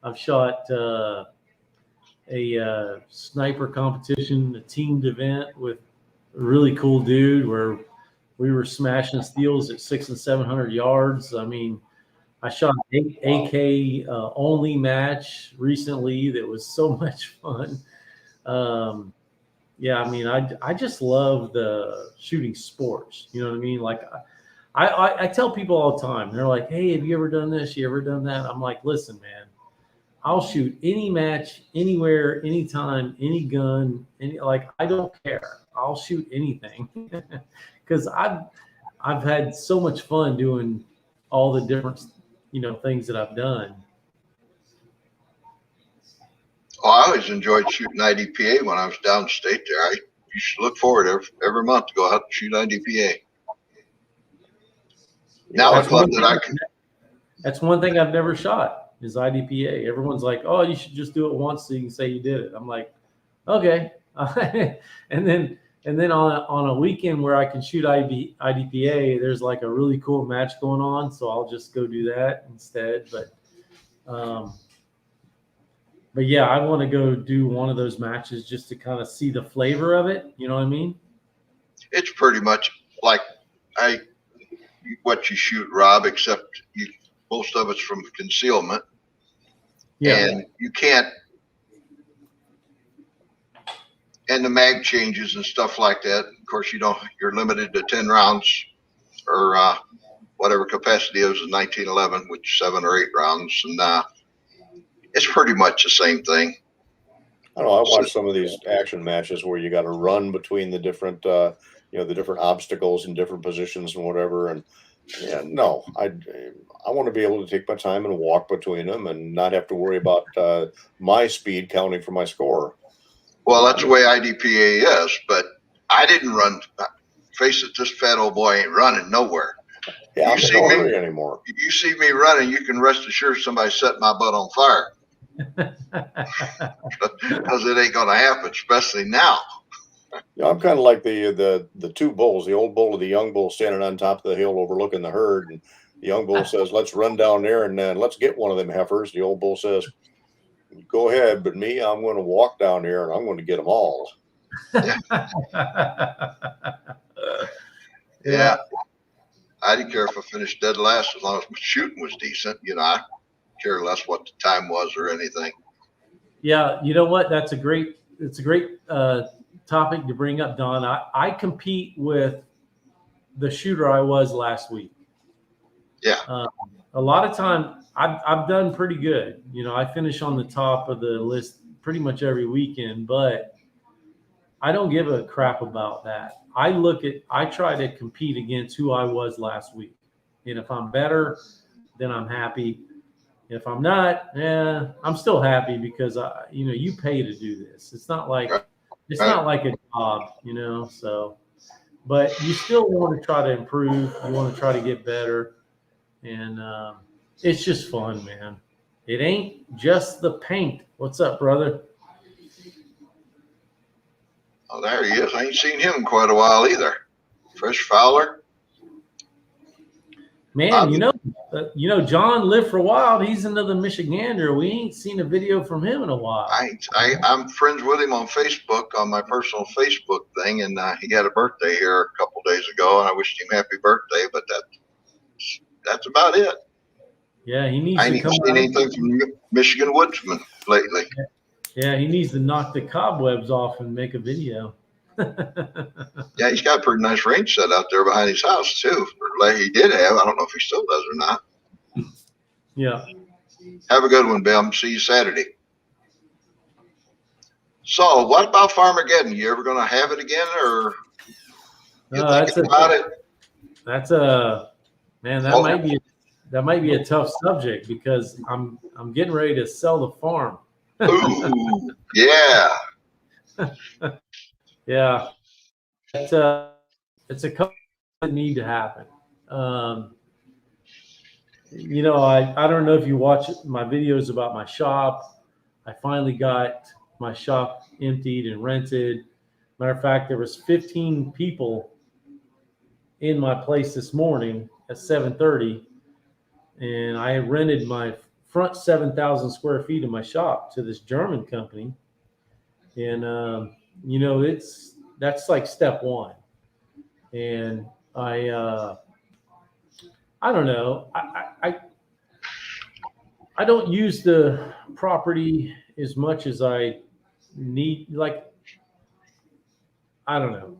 I've shot a sniper competition, a teamed event with a really cool dude where we were smashing steels at 600 and 700 yards. I mean, I shot an AK only match recently that was so much fun. Yeah, I mean, I just love the shooting sports. You know what I mean? Like, I tell people all the time. They're like, "Hey, have you ever done this? You ever done that?" I'm like, "Listen, man, I'll shoot any match, anywhere, anytime, any gun, I don't care. I'll shoot anything because I've had so much fun doing all the different things that I've done." Oh, I always enjoyed shooting IDPA when I was downstate there. I used to look forward every month to go out and shoot IDPA. Now I'd love that I could. That's one thing I've never shot is IDPA. Everyone's like, "Oh, you should just do it once so you can say you did it." I'm like, okay. and then on a weekend where I can shoot IDPA, there's like a really cool match going on, so I'll just go do that instead. But yeah, I want to go do one of those matches just to kind of see the flavor of it. You know what I mean? It's pretty much like what you shoot, Rob, except most of it's from concealment. Yeah. And you can't, and the mag changes and stuff like that. Of course, you're limited to 10 rounds or whatever capacity is 1911, which 7 or 8 rounds, and it's pretty much the same thing. I don't know. I watch some of these action matches where you got to run between the different, the different obstacles in different positions and whatever. And yeah, no, I want to be able to take my time and walk between them and not have to worry about my speed counting for my score. Well, that's the way IDPA is, but I didn't run. Face it, this fat old boy ain't running nowhere. Yeah, I'm in no hurry anymore. If you see me running, you can rest assured somebody set my butt on fire. Because it ain't going to happen, especially now. Yeah, I'm kind of like the two bulls, the old bull and the young bull standing on top of the hill overlooking the herd. And the young bull says, let's run down there and let's get one of them heifers. The old bull says, go ahead, but me, I'm going to walk down there and I'm going to get them all. Yeah. Yeah. I didn't care if I finished dead last as long as my shooting was decent. I care less what the time was or anything. Yeah, you know what? It's a great topic to bring up, Don. I compete with the shooter I was last week. Yeah. A lot of time I've done pretty good. I finish on the top of the list pretty much every weekend, but I don't give a crap about that. I try to compete against who I was last week. And if I'm better, then I'm happy. If I'm not, I'm still happy because you pay to do this. It's not like not like a job, so, but you still want to try to improve. You want to try to get better. And it's just fun, man. It ain't just the paint. What's up, brother? Oh, there he is. I ain't seen him in quite a while either. Fresh Fowler. Man, John lived for a while. He's another Michigander. We ain't seen a video from him in a while. I'm friends with him on Facebook, on my personal Facebook thing, and he had a birthday here a couple days ago, and I wished him happy birthday. But that's about it. Yeah, he needs. I ain't even seen anything from Michigan Woodsman lately. Yeah, he needs to knock the cobwebs off and make a video. Yeah, he's got a pretty nice range set out there behind his house too. Or he did have. I don't know if he still does or not. Yeah. Have a good one, Bill. See you Saturday. So, what about Farmageddon? You ever going to have it again, or you thinking about it? That's that might be a tough subject because I'm getting ready to sell the farm. Ooh, yeah. Yeah. It's a couple that need to happen. I don't know if you watch my videos about my shop. I finally got my shop emptied and rented. Matter of fact, there was 15 people in my place this morning at 7:30, and I rented my front 7,000 square feet of my shop to this German company. And that's like step one. And I don't know. I don't use the property as much as I need. Like, I don't know.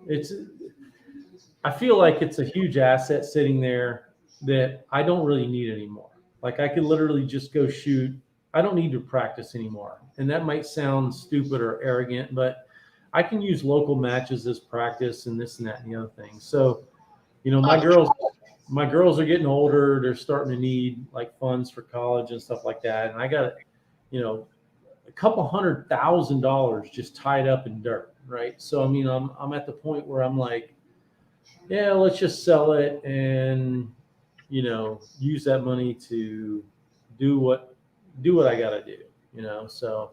I feel like it's a huge asset sitting there that I don't really need anymore. Like, I could literally just go shoot. I don't need to practice anymore. And that might sound stupid or arrogant, but I can use local matches as practice and this and that and the other thing. So, my girls are getting older. They're starting to need like funds for college and stuff like that. And I got, a couple $100,000 just tied up in dirt. Right. So, I mean, I'm at the point where I'm like, yeah, let's just sell it and, use that money to do what I got to do, so.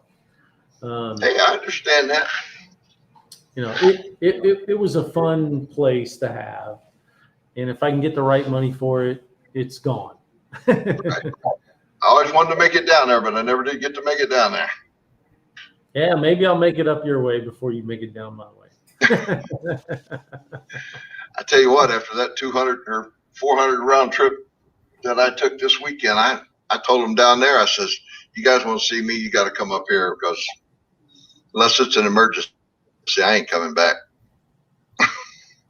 Hey, I understand that. It was a fun place to have. And if I can get the right money for it, it's gone. Right. I always wanted to make it down there, but I never did get to make it down there. Yeah, maybe I'll make it up your way before you make it down my way. I tell you what, after that 200 or 400 round trip that I took this weekend, I told them down there, I says, you guys want to see me, you got to come up here, because unless it's an emergency, I ain't coming back.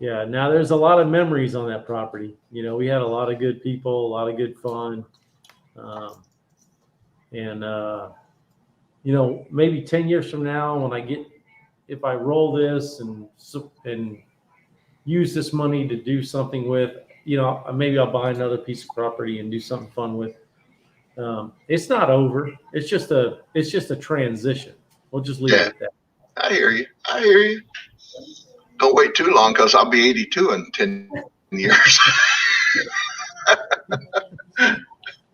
Yeah. Now there's a lot of memories on that property. We had a lot of good people, a lot of good fun. And maybe 10 years from now, if I roll this and use this money to do something with, maybe I'll buy another piece of property and do something fun with. It's not over. It's just a transition. We'll just leave it Yeah, at that. I hear you. I hear you. Don't wait too long because I'll be 82 in 10 years.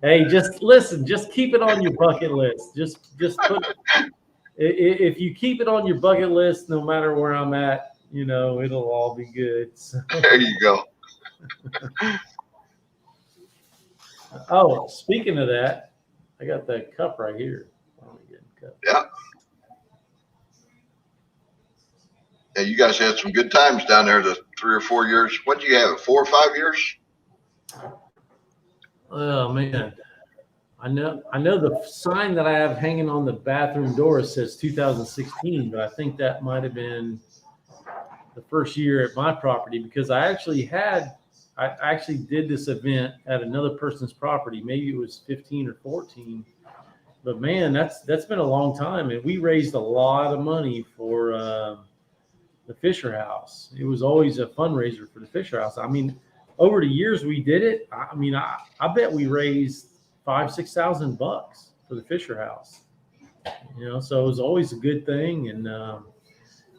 Hey, just listen. Just keep it on your bucket list. Just put. If you keep it on your bucket list, no matter where I'm at, it'll all be good. So. There you go. Oh, speaking of that, I got that cup right here. Yeah. Yeah, you guys had some good times down there the 3 or 4 years. What do you have? 4 or 5 years? Oh man, I know the sign that I have hanging on the bathroom door says 2016, but I think that might have been the first year at my property because I actually did this event at another person's property. Maybe it was 15 or 14. But man, that's been a long time, and we raised a lot of money for the Fisher House. It was always a fundraiser for the Fisher House. I mean, over the years we did it. I bet we raised $5,000-6,000 for the Fisher House. So it was always a good thing, and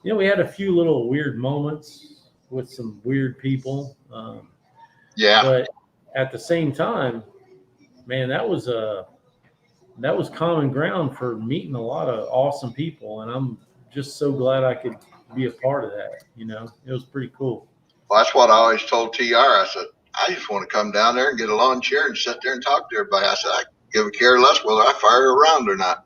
we had a few little weird moments with some weird people. Yeah. But at the same time, man, that was common ground for meeting a lot of awesome people, and I'm just so glad I could be a part of that. It was pretty cool. Well, that's what I always told TR. I said, I just want to come down there and get a lawn chair and sit there and talk to everybody. I said, I give a care less whether I fire around or not.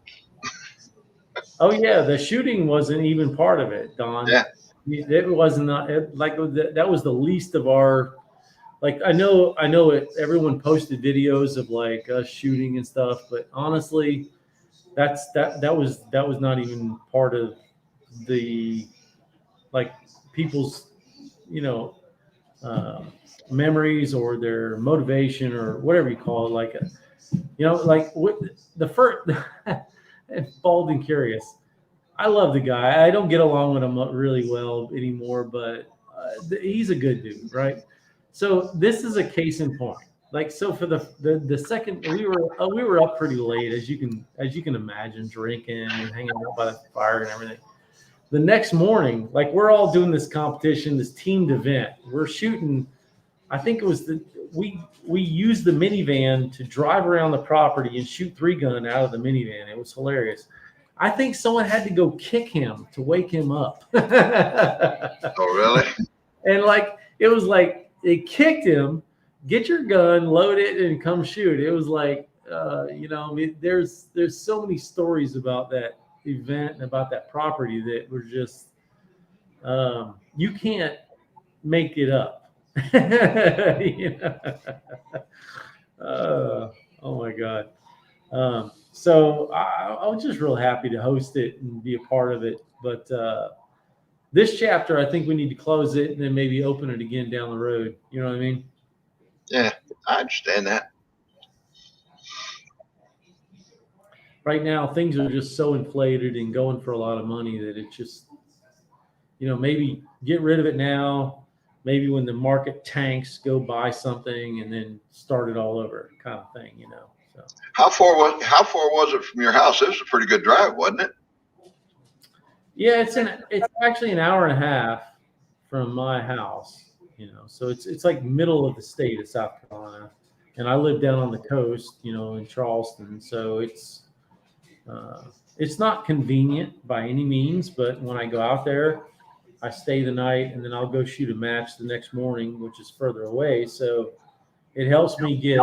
Oh yeah, the shooting wasn't even part of it, Don. Yeah. It wasn't that was the least of our. Like I know everyone posted videos of like us shooting and stuff, but honestly, that was not even part of the like people's memories or their motivation or whatever you call it. Like what the first bald and curious. I love the guy. I don't get along with him really well anymore, but he's a good dude, right? So this is a case in point. Like so for the second we were up pretty late as you can imagine, drinking and hanging out by the fire and everything. The next morning, like we're all doing this competition, this teamed event. We're shooting. I think it was we used the minivan to drive around the property and shoot 3-gun out of the minivan. It was hilarious. I think someone had to go kick him to wake him up. Oh, really? And like it was like they kicked him, get your gun, load it, and come shoot. It was like there's so many stories about that event and about that property that were just you can't make it up. Oh my God. So I was just real happy to host it and be a part of it. But this chapter, I think we need to close it and then maybe open it again down the road. You know what I mean? Yeah, I understand that. Right now, things are just so inflated and going for a lot of money that it just, maybe get rid of it now. Maybe when the market tanks, go buy something and then start it all over, kind of thing. So. How far was it from your house? It was a pretty good drive, wasn't it? Yeah, it's actually an hour and a half from my house. So it's like middle of the state of South Carolina, and I live down on the coast, in Charleston. So it's not convenient by any means, but when I go out there, I stay the night and then I'll go shoot a match the next morning, which is further away. So it helps me get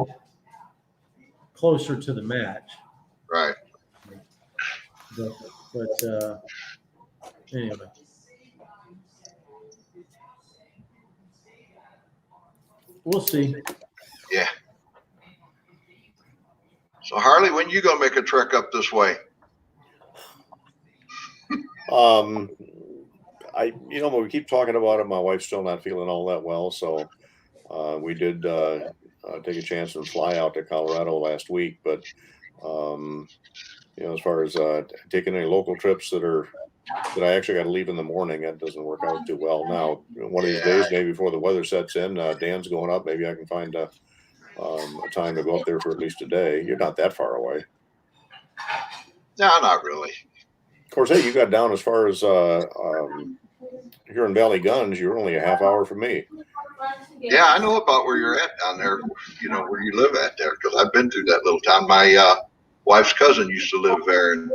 closer to the match. Right. But anyway. We'll see. Yeah. So Harley, when you gonna make a trek up this way? we keep talking about it. My wife's still not feeling all that well, so we did take a chance and fly out to Colorado last week. But as far as taking any local trips that I actually got to leave in the morning, that doesn't work out too well. Now, one of these days, maybe before the weather sets in, Dan's going up. Maybe I can find a time to go up there for at least a day. You're not that far away. No, not really. Of course, hey, you got down as far as here in Valley Guns. You're only a half hour from me. Yeah, I know about where you're at down there, where you live at there, because I've been through that little town. My wife's cousin used to live there in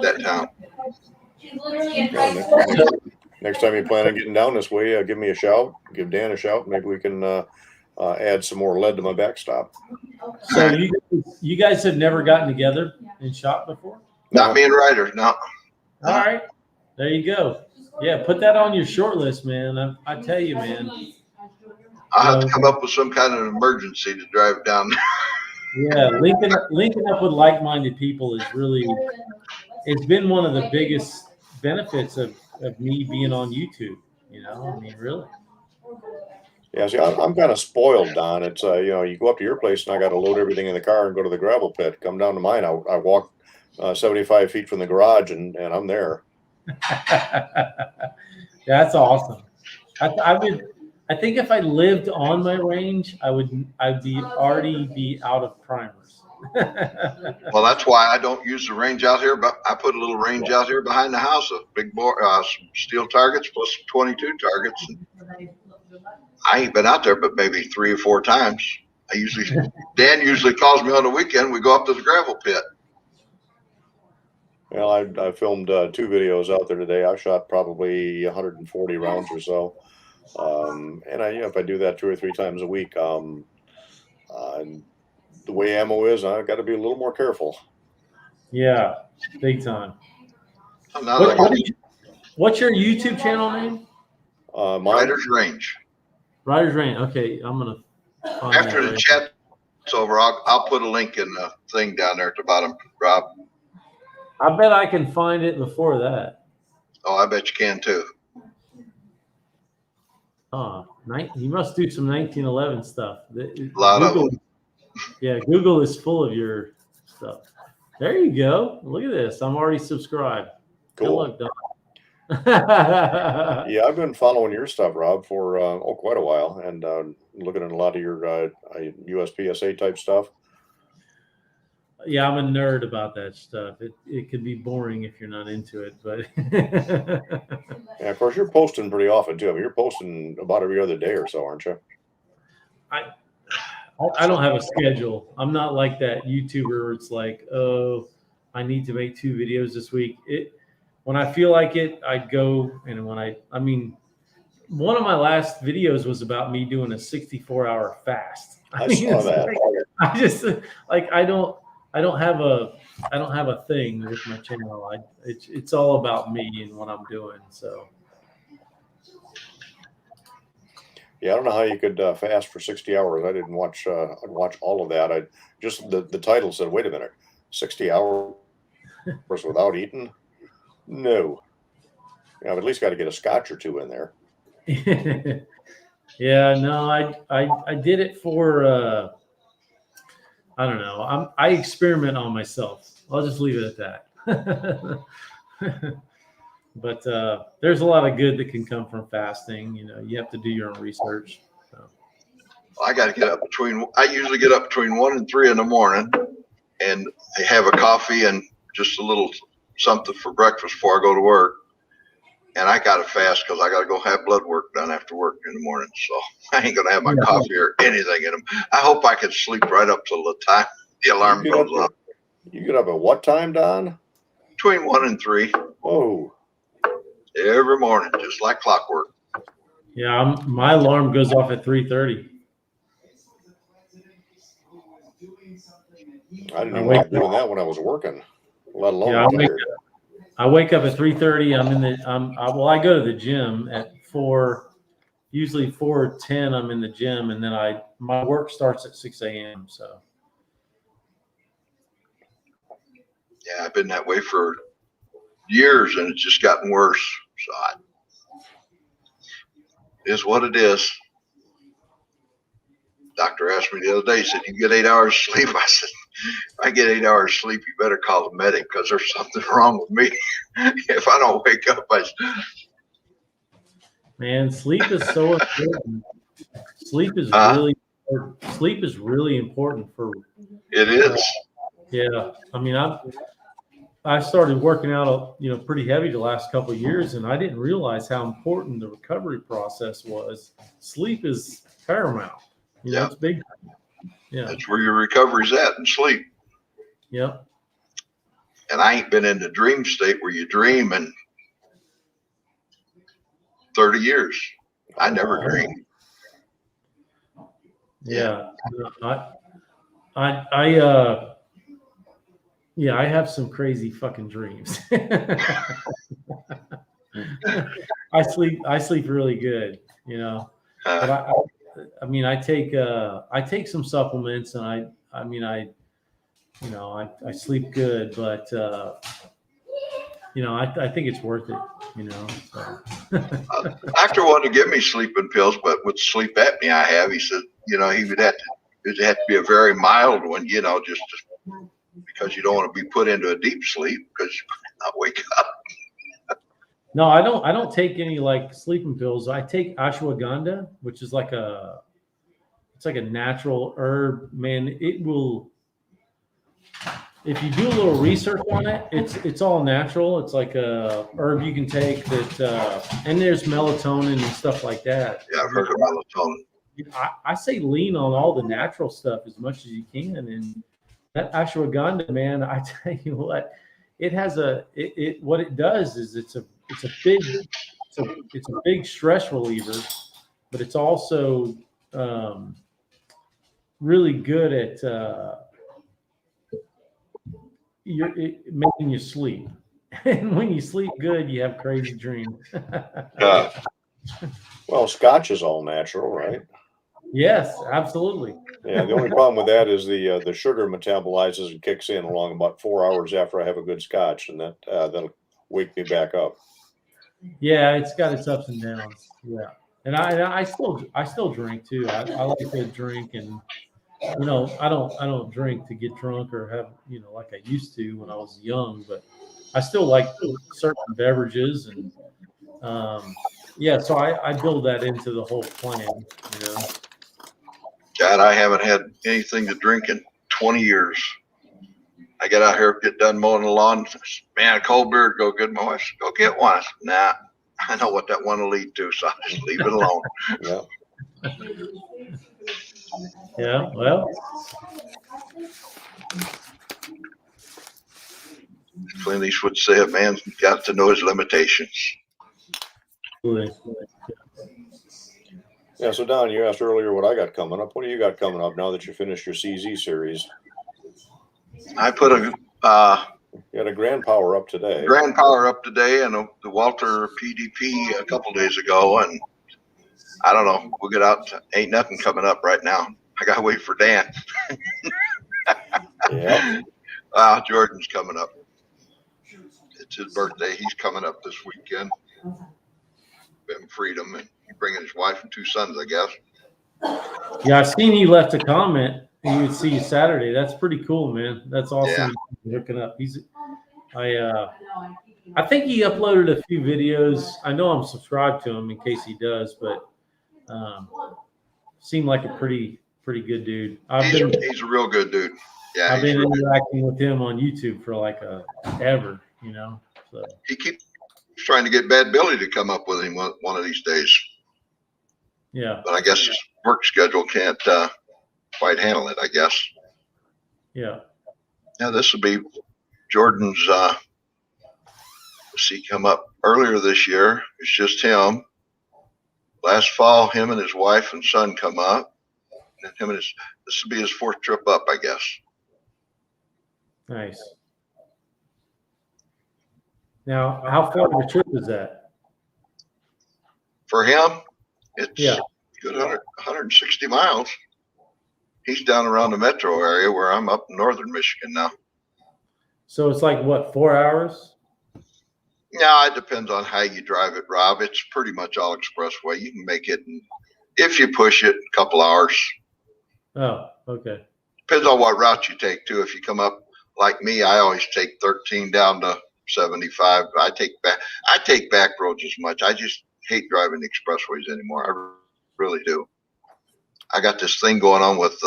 that town. Next time you plan on getting down this way, give me a shout. Give Dan a shout. Maybe we can add some more lead to my backstop. So you guys have never gotten together and shot before? Not me and Ryder, no. All right, there you go. Yeah, put that on your short list, man. I tell you, man. I'll have to come up with some kind of emergency to drive down there. Yeah, linking up with like-minded people it's been one of the biggest benefits of me being on YouTube. I mean, really. Yeah, see, I'm kind of spoiled, Don. It's you go up to your place and I got to load everything in the car and go to the gravel pit. Come down to mine, I walk 75 feet from the garage and I'm there. That's awesome. I think if I lived on my range, I'd already be out of primers. Well, that's why I don't use the range out here, but I put a little range out here behind the house of big bore, some steel targets plus 22 targets. I ain't been out there but maybe 3 or 4 times. Dan usually calls me on the weekend. We go up to the gravel pit. Well, I filmed 2 videos out there today. I shot probably 140 rounds or so. And if I do that 2 or 3 times a week, the way ammo is, I've got to be a little more careful. Yeah, big time. What's your YouTube channel name? Ryder's Range. Ryder's Range. Okay, I'm gonna. After the chat's over, I'll put a link in the thing down there at the bottom, Rob. I bet I can find it before that. Oh, I bet you can too. You must do some 1911 stuff. A lot of them. Yeah, Google is full of your stuff. There you go. Look at this. I'm already subscribed. Cool. Good luck, Don. Yeah, I've been following your stuff, Rob, for quite a while, and looking at a lot of your USPSA type stuff. Yeah, I'm a nerd about that stuff. It can be boring if you're not into it, but yeah, of course you're posting pretty often too. I mean, you're posting about every other day or so, aren't you? I don't have a schedule. I'm not like that YouTuber where it's like, oh, I need to make 2 videos this week. When I feel like it, I go, and I mean, one of my last videos was about me doing a 64-hour fast. I saw that. I just I don't have a thing with my channel. It's all about me and what I'm doing. So yeah, I don't know how you could fast for 60 hours. I didn't watch all of that. I just the title said, wait a minute, 60 hours without eating? No. Yeah, I've at least got to get a scotch or 2 in there. Yeah, no, I did it for I don't know. I experiment on myself. I'll just leave it at that. But there's a lot of good that can come from fasting. You have to do your own research. So. I got to get up I usually get up between 1 and 3 in the morning, and I have a coffee and just a little something for breakfast before I go to work. And I got to fast because I got to go have blood work done after work in the morning. So I ain't going to have my coffee or anything in them. I hope I can sleep right up till the time the alarm goes off. You get up at what time, Don? Between 1 and 3. Oh. Every morning, just like clockwork. Yeah, my alarm goes off at 3:30. I didn't even like doing that when I was working, let alone retired. I wake up at 3:30. I go to the gym at 4, usually 4:10. I'm in the gym, and then my work starts at 6 a.m. So yeah, I've been that way for years, and it's just gotten worse. So is what it is. Doctor asked me the other day, he said, "You get 8 hours sleep?" I said, "If I get 8 hours sleep, you better call the medic because there's something wrong with me. If I don't wake up, Man, sleep is so important. Sleep is really important for. it is. Yeah, I mean, I started working out, pretty heavy the last couple of years, and I didn't realize how important the recovery process was. Sleep is paramount. Yeah. It's big. Yeah. That's where your recovery's at, in sleep. Yeah. And I ain't been in the dream state where you dream in 30 years. I never dream. Yeah. I have some crazy fucking dreams. I sleep really good, but I take some supplements, and I sleep good, but I think it's worth it, so. Doctor wanted to give me sleeping pills, but with sleep apnea I have, he said, it'd have to be a very mild one, just because you don't want to be put into a deep sleep because you might not wake up. No, I don't take any like sleeping pills. I take ashwagandha, which is it's like a natural herb, man. It will, if you do a little research on it, it's all natural. It's like a herb you can take that, and there's melatonin and stuff like that. Yeah, I've heard of melatonin. I say lean on all the natural stuff as much as you can, and that ashwagandha, man, I tell you what, it has what it does is it's a big stress reliever, but it's also really good at making you sleep. And when you sleep good, you have crazy dreams. Well, scotch is all natural, right? Yes, absolutely. Yeah, the only problem with that is the sugar metabolizes and kicks in along about 4 hours after I have a good scotch, and that'll wake me back up. Yeah, it's got its ups and downs. Yeah, and I still drink too. I like to drink, and I don't drink to get drunk or have like I used to when I was young, but I still like certain beverages, and so I build that into the whole plan. God, I haven't had anything to drink in 20 years. I get out here, get done mowing the lawn. Man, a cold beer would go good. My wife said, "Go get one." I said, "Nah, I know what that one will lead to, so I just leave it alone." Yeah. Yeah, well, Clint Eastwood say a man's got to know his limitations. Yeah, so Don, you asked earlier what I got coming up. What do you got coming up now that you finished your CZ series? I put you had a Grand Power up today. Grand Power up today, and the Walter PDP a couple days ago, and I don't know. We'll get out. Ain't nothing coming up right now. I gotta wait for Dan. Yeah. Jordan's coming up. It's his birthday. He's coming up this weekend. Been freedom, and he's bringing his wife and 2 sons, I guess. Yeah, I seen he left a comment. He would see you Saturday. That's pretty cool, man. That's awesome. Yeah. Hooking up. I think he uploaded a few videos. I know I'm subscribed to him in case he does, but seemed like a pretty good dude. He's a real good dude. Yeah, I've been interacting with him on YouTube for like ever, So he keeps trying to get Bad Billy to come up with him one of these days. Yeah, but I guess his work schedule can't quite handle it, I guess. Yeah. Yeah, this will be Jordan's. He come up earlier this year. It's just him. Last fall, him and his wife and son come up. And this will be his 4th trip up, I guess. Nice. Now, how far of a trip is that? For him, it's good 160 miles. He's down around the metro area where I'm up in northern Michigan now. So it's like what, 4 hours? Yeah, it depends on how you drive it, Rob. It's pretty much all expressway. You can make it, if you push it, a couple hours. Oh, okay. Depends on what route you take too. If you come up like me, I always take 13 down to 75. I take back roads as much. I just hate driving the expressways anymore. I really do. I got this thing going on with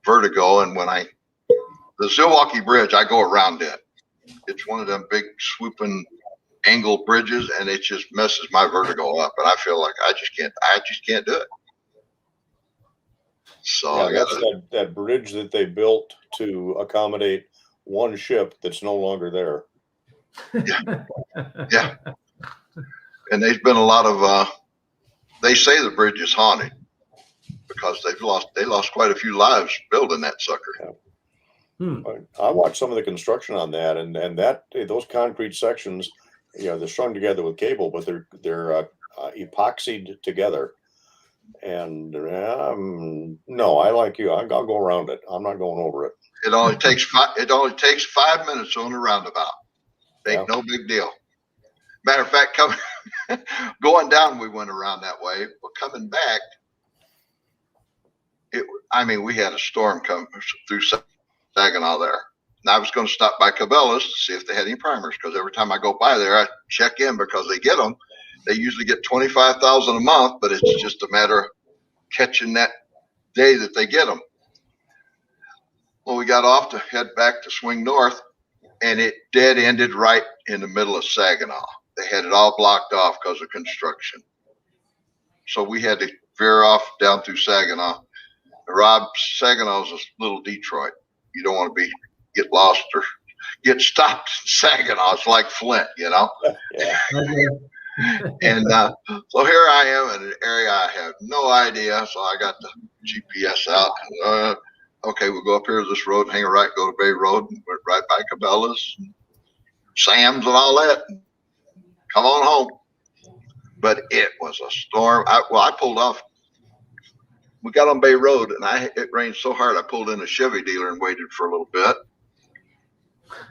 vertigo, and the Zilwaukee Bridge, I go around it. It's one of them big swooping angled bridges, and it just messes my vertigo up, and I feel like I just can't do it. So Yeah, I that's got that bridge that they built to accommodate one ship that's no longer there. Yeah. And there's been a lot of they say the bridge is haunted because they lost quite a few lives building that sucker. Hmm. I watched some of the construction on that, and that those concrete sections, they're strung together with cable, but they're epoxied together. And no, I like you. I'll go around it. I'm not going over it. It only takes 5 minutes on the roundabout. Ain't no big deal. Matter of fact, going down, we went around that way, but coming back, we had a storm come through Saginaw there. And I was going to stop by Cabela's to see if they had any primers, because every time I go by there, I check in because they get them. They usually get 25,000 a month, but it's just a matter of catching that day that they get them. Well, we got off to head back to swing north, and it dead ended right in the middle of Saginaw. They had it all blocked off because of construction. So we had to veer off down through Saginaw. Rob, Saginaw's a little Detroit. You don't want to get lost or get stopped in Saginaw. It's like Flint, Yeah. And so here I am in an area I have no idea. So I got the GPS out. Okay, we'll go up here to this road, hang a right, go to Bay Road, and went right by Cabela's, Sam's, and all that. Come on home. But it was a storm. I pulled off. We got on Bay Road, and it rained so hard I pulled in a Chevy dealer and waited for a little bit.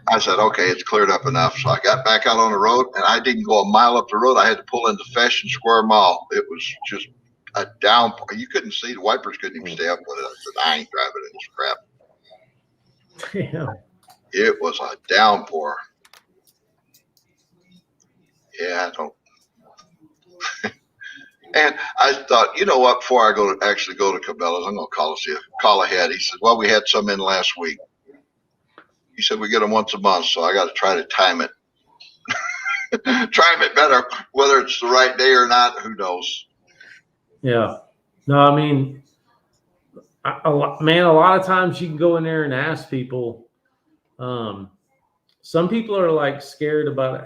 I said, okay, it's cleared up enough. So I got back out on the road, and I didn't go a mile up the road. I had to pull into Fashion Square Mall. It was just a downpour. You couldn't see. The wipers couldn't even stay up with it. I said, I ain't driving in this crap. Yeah. It was a downpour. Yeah, I don't. And I thought, you know what? Before I actually go to Cabela's, I'm going to call ahead. He said, well, we had some in last week. He said, we get them once a month, so I got to try to time it. Time it better. Whether it's the right day or not, who knows? Yeah. No, I mean, a lot of times you can go in there and ask people. Some people are like scared about,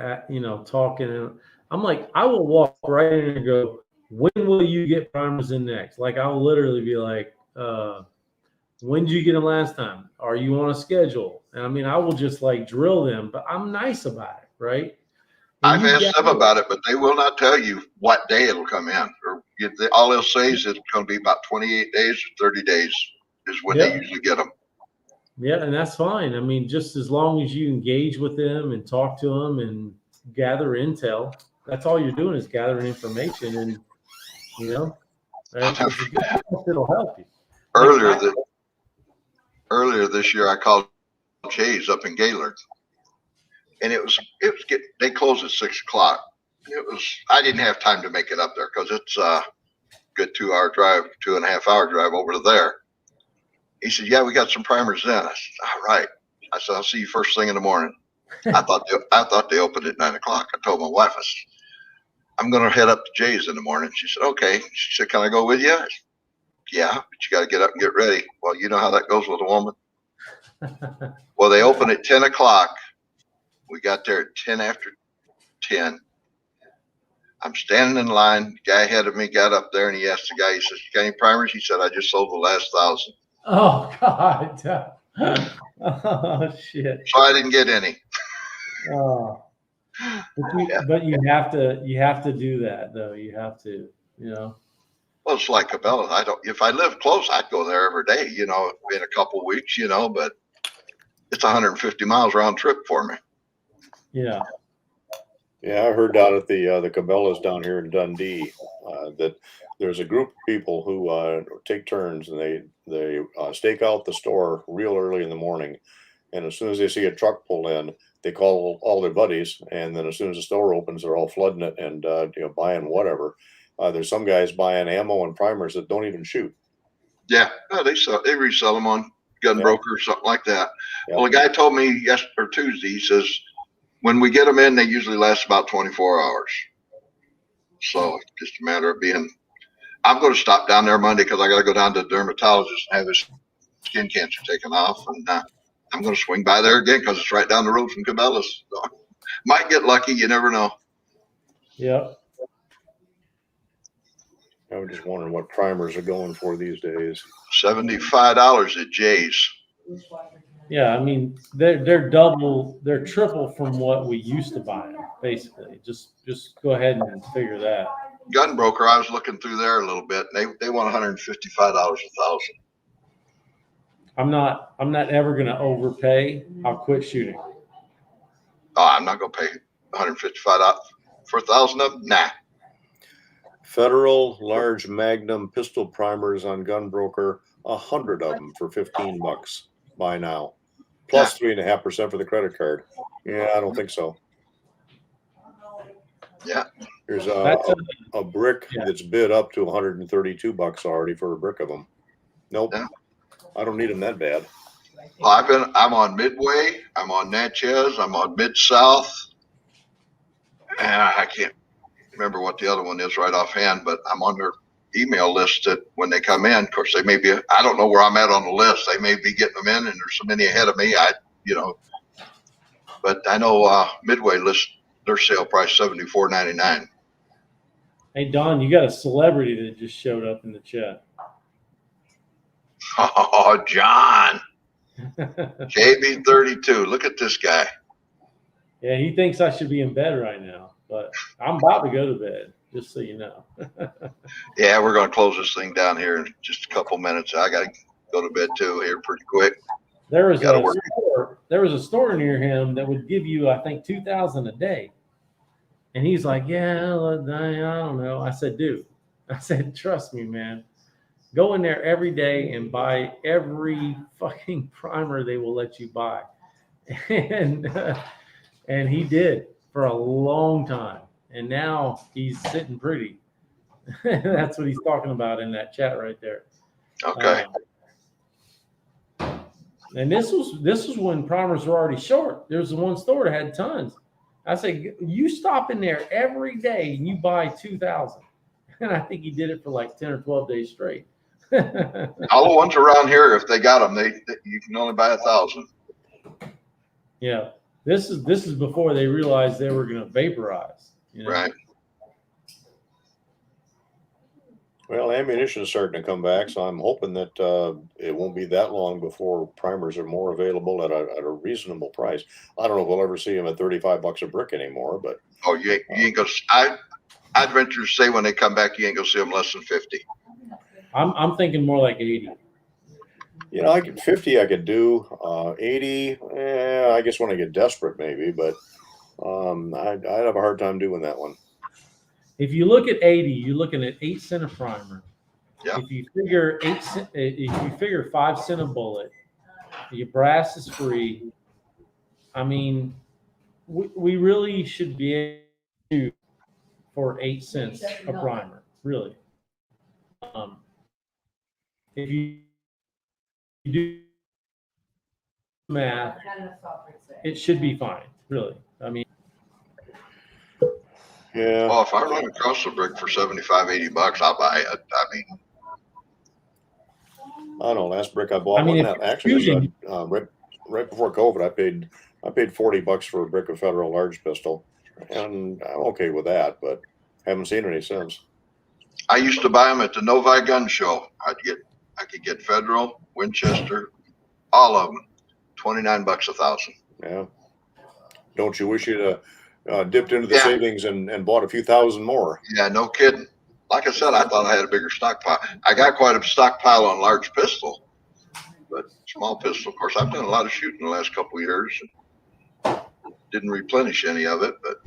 talking. I'm like, I will walk right in and go, when will you get primers in next? Like, I'll literally be like, when did you get them last time? Are you on a schedule? And I will just like drill them, but I'm nice about it, right? I've asked them about it, but they will not tell you what day it'll come in. Or all they'll say is it's going to be about 28 days or 30 days is when they usually get them. Yeah, and that's fine. Just as long as you engage with them and talk to them and gather intel, that's all you're doing is gathering information, and it'll help you. Earlier this year, I called Jay's up in Gaylord, and they closed at 6:00. I didn't have time to make it up there because it's a good 2.5 hour drive over to there. He said, yeah, we got some primers in. I said, all right. I said, I'll see you first thing in the morning. I thought they opened at 9:00. I told my wife, I said, I'm going to head up to Jay's in the morning. She said, okay. She said, can I go with you? I said, yeah, but you got to get up and get ready. Well, you know how that goes with a woman. Well, they open at 10:00. We got there at 10 after 10. I'm standing in line. The guy ahead of me got up there, and he asked the guy, he says, you got any primers? He said, I just sold the last 1,000. Oh, God. Oh, shit. So I didn't get any. Oh. But you have to do that, though. You have to, Well, it's like Cabela's. If I live close, I'd go there every day, in a couple of weeks, but it's 150 miles round trip for me. Yeah. Yeah, I heard down at the Cabela's down here in Dundee that there's a group of people who take turns and they stake out the store real early in the morning, and as soon as they see a truck pull in, they call all their buddies, and then as soon as the store opens, they're all flooding it and buying whatever. There's some guys buying ammo and primers that don't even shoot. Yeah, no, they resell them on Gun Yeah. Broker or something like that. Yeah. Well, the guy told me yesterday or Tuesday, he says when we get them in, they usually last about 24 hours. So it's just a matter of being. I'm going to stop down there Monday because I got to go down to the dermatologist and have his skin cancer taken off, and I'm going to swing by there again because it's right down the road from Cabela's. So, might get lucky. You never know. Yep. I was just wondering what primers are going for these days. $75 at Jay's. Yeah, I mean they're double, they're triple from what we used to buy them, basically. Just go ahead and figure that. Gun Broker, I was looking through there a little bit, and they want $155 a thousand. I'm not ever gonna overpay. I'll quit shooting. Oh, I'm not going to pay $155 for 1,000 of them. Nah. Federal large Magnum pistol primers on Gun Broker, 100 of them for $15. Buy now, plus 3.5% for the credit card. Yeah, I don't think so. Yeah. There's That's a brick Yeah. that's bid up to $132 already for a brick of them. Nope, Yeah. I don't need them that bad. Well, I'm on Midway, I'm on Natchez, I'm on Mid-South, and I can't remember what the other one is right offhand, but I'm on their email list that when they come in, of course, they may be, I don't know where I'm at on the list. They may be getting them in, and there's so many ahead of me. But I know Midway lists their sale price $74.99. Hey Don, you got a celebrity that just showed up in the chat. Oh, John, KB32. Look at this guy. Yeah, he thinks I should be in bed right now, but I'm about to go to bed, just so you know. Yeah, we're going to close this thing down here in just a couple minutes. I got to go to bed too here pretty quick. There was Gotta a work. store near him that would give you, I think, 2,000 a day. And he's like, yeah, I don't know. I said, dude, trust me, man. Go in there every day and buy every fucking primer they will let you buy. And he did for a long time. And now he's sitting pretty. That's what he's talking about in that chat right there. Okay. And this was when primers were already short. There was the one store that had tons. I said, you stop in there every day and you buy 2,000. And I think he did it for like 10 or 12 days straight. All the ones around here, if they got them, you can only buy 1,000. Yeah. This is before they realized they were going to vaporize. You know? Right. Well, ammunition is starting to come back, so I'm hoping that it won't be that long before primers are more available at a reasonable price. I don't know if we'll ever see them at $35 a brick anymore, but Oh, you ain't gonna. I'd venture to say when they come back, you ain't gonna see them less than 50. I'm thinking more like 80. I could 50. I could do 80. I guess when I get desperate, maybe, but I'd have a hard time doing that one. If you look at 80, you're looking at 8 cent a primer. Yeah. If you figure 5 cent a bullet, your brass is free. I mean, we really should be able to do for 8 cents a primer, really. If you do math, it should be fine, really. I mean, Yeah. Well, if I run across a brick for $75, $80, I'll buy it. I mean, I don't know. Last brick I bought, I mean, wasn't if that actually shooting- right before COVID, I paid $40 for a brick of Federal large pistol, and I'm okay with that, but haven't seen any since. I used to buy them at the Novi Gun Show. I could get Federal, Winchester, all of them, $29 a thousand. Yeah. Don't you wish you'd dipped into the Yeah. savings and bought a few thousand more? Yeah, no kidding. Like I said, I thought I had a bigger stockpile. I got quite a stockpile on large pistol, but small pistol, of course, I've done a lot of shooting the last couple of years. didn't replenish any of it, but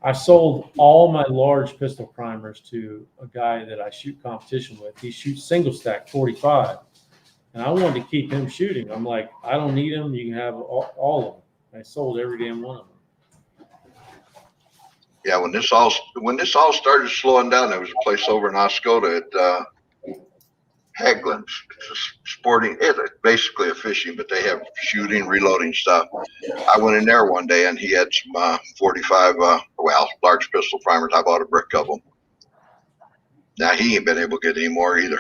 I sold all my large pistol primers to a guy that I shoot competition with. He shoots single stack 45, and I wanted to keep him shooting. I'm like, I don't need them. You can have all of them. I sold every damn one of them. yeah, when this all started slowing down, there was a place over in Oscoda at Haglund's. It's a sporting. It's basically a fishing, but they have shooting, reloading stuff. I went in there one day and he had some 45, large pistol primers. I bought a brick of them. Now he ain't been able to get any more either.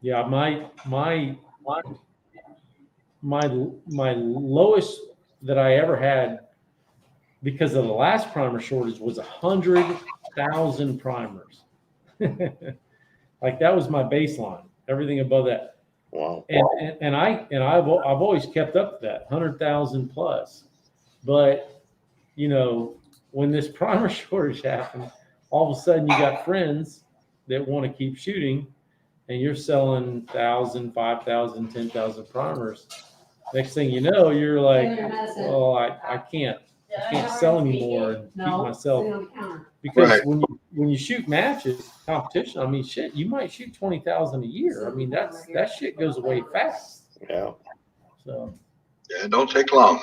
Yeah, my lowest that I ever had because of the last primer shortage was 100,000 primers. Like that was my baseline. Everything above that. Wow. And I've always kept up to that 100,000 plus. But you know, when this primer shortage happened, all of a sudden you got friends that want to keep shooting, and you're selling 1,000, 5,000, 10,000 primers. Next thing you know, you're like, well, I can't sell anymore and keep myself, because Right. when you shoot matches, competition, I mean, shit, you might shoot 20,000 a year. I mean, that shit goes away fast. Yeah. So Yeah, it don't take long.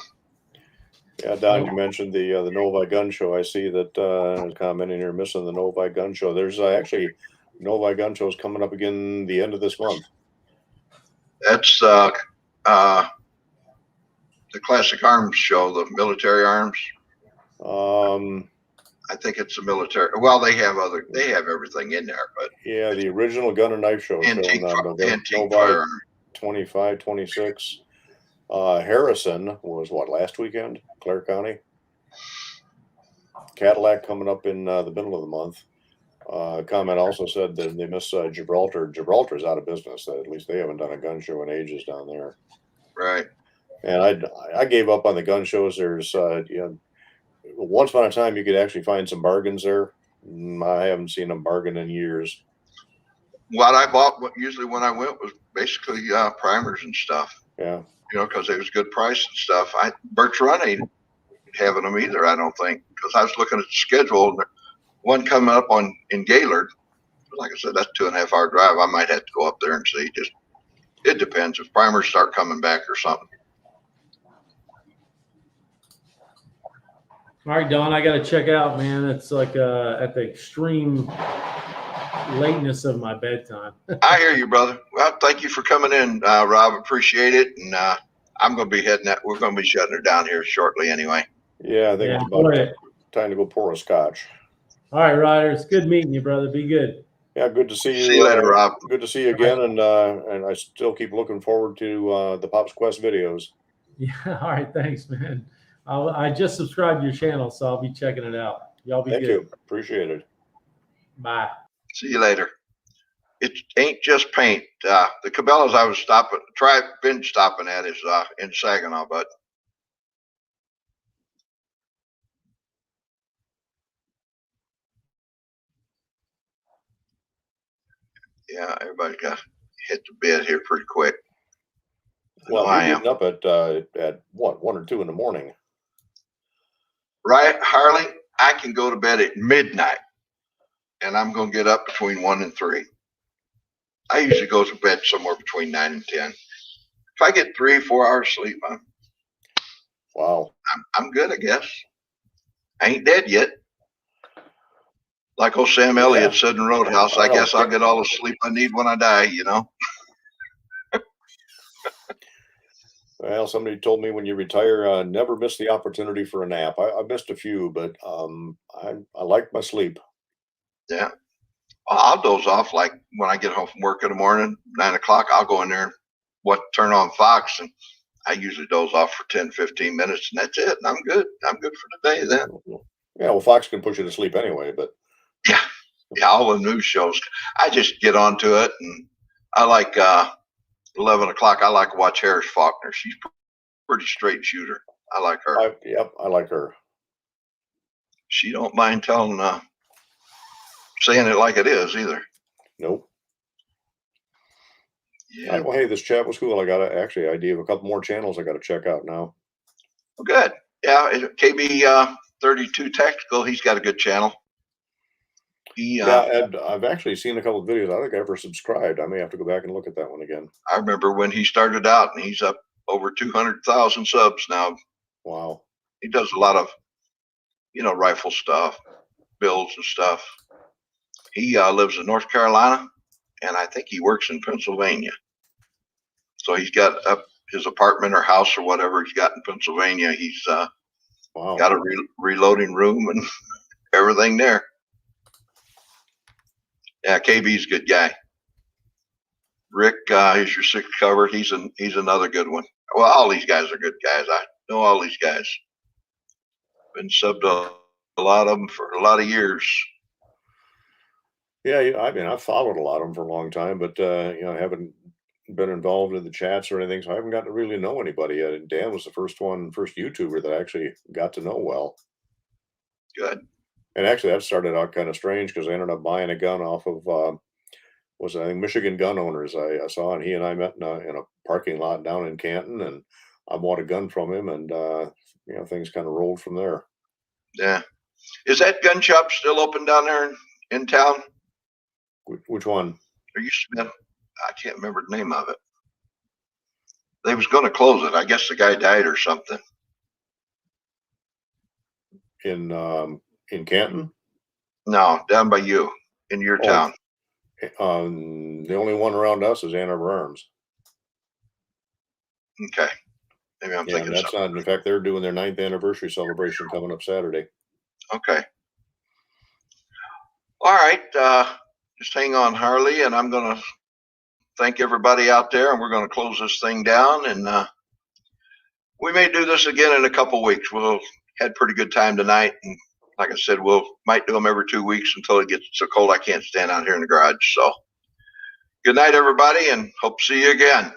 Yeah, Don, you mentioned the Novi Gun Show. I see that commenting here, missing the Novi Gun Show. There's actually Novi Gun Show is coming up again the end of this month. That's the classic arms show, the military arms. I think it's a military. Well, they have everything in there, but Yeah, the original Gun and Knife Show antique, showing on antique Novi firearm. 25, 26. Harrison was what, last weekend, Clare County. Cadillac coming up in the middle of the month. Comment also said that they miss Gibraltar. Gibraltar's out of business. At least they haven't done a gun show in ages down there. Right. And I gave up on the gun shows. There's once upon a time you could actually find some bargains there. I haven't seen them bargain in years. What I bought usually when I went was basically primers and stuff. Yeah. You know, because it was good price and stuff. Birch Run ain't having them either, I don't think, because I was looking at the schedule. And one coming up in Gaylord, like I said, that's 2.5 hour drive. I might have to go up there and see. Just it depends if primers start coming back or something. all right, Don, I got to check out, man. It's like at the extreme lateness of my bedtime. I hear you, brother. Well, thank you for coming in, Rob. Appreciate it. And I'm going to be heading out. We're going to be shutting her down here shortly anyway. Yeah, I think it's about time to go pour a scotch. All right, Ryder. It's good meeting you, brother. Be good. Yeah, good to see you. See you later, Rob. Good to see you again, and I still keep looking forward to the PopsQuest videos. Yeah. All right. Thanks, man. I just subscribed to your channel, so I'll be checking it out. Y'all be good. Thank you. Appreciate it. Bye. See you later. It ain't just paint. The Cabela's I was been stopping at is in Saginaw, but yeah, everybody got hit the bed here pretty quick. Well, I you're am. getting up at what, 1 or 2 in the morning? Right, Harley? I can go to bed at midnight, and I'm going to get up between 1 and 3. I usually go to bed somewhere between 9 and 10. If I get 3-4 hours sleep, Wow. I'm good, I guess. I ain't dead yet. Like old Sam Elliott said in Roadhouse, I guess I'll get all the sleep I need when I die, you know? Well, somebody told me when you retire, never miss the opportunity for a nap. I missed a few, but I like my sleep. Yeah. I'll doze off like when I get home from work in the morning, 9 o'clock, I'll go in there and turn on Fox, and I usually doze off for 10, 15 minutes, and that's it. And I'm good. I'm good for the day then. Yeah, well, Fox can push you to sleep anyway, but yeah, all the news shows. I just get onto it, and I like 11 o'clock. I like to watch Harris Faulkner. She's pretty straight shooter. I like her. Yep, I like her. She don't mind saying it like it is either. Nope. Yeah. Well, hey, this chat was cool. I got actually idea of a couple more channels I got to check out now. Good. Yeah. KB 32 Tactical. He's got a good channel. Yeah, and I've actually seen a couple of videos. I don't think I ever subscribed. I may have to go back and look at that one again. I remember when he started out, and he's up over 200,000 subs now. Wow. He does a lot of, rifle stuff, builds and stuff. He lives in North Carolina, and I think he works in Pennsylvania. So he's got up his apartment or house or whatever he's got in Pennsylvania. He's Wow. got a reloading room and everything there. Yeah, KB's a good guy. Rick is your sixth cover. He's another good one. Well, all these guys are good guys. I know all these guys. Been subbed a lot of them for a lot of years. Yeah, I mean, I've followed a lot of them for a long time, but I haven't been involved in the chats or anything, so I haven't gotten to really know anybody yet. And Dan was the first YouTuber that I actually got to know well. Good. And actually, that started out kind of strange because I ended up buying a gun off of I think Michigan Gun Owners. I saw, and he and I met in a parking lot down in Canton, and I bought a gun from him, and things kind of rolled from there. Yeah. Is that gun shop still open down there in town? Which one? There used to be. I can't remember the name of it. They was going to close it. I guess the guy died or something. In Canton? No, down by you in your town. The only one around us is Ann Arbor Arms. Okay. Maybe I'm thinking that's something. not. In fact, they're doing their 9th anniversary celebration coming up Saturday. Okay. All right. Just hang on, Harley, and I'm going to thank everybody out there, and we're going to close this thing down. And we may do this again in a couple weeks. We'll had pretty good time tonight, and like I said, might do them every 2 weeks until it gets so cold I can't stand out here in the garage. So, good night, everybody, and hope to see you again.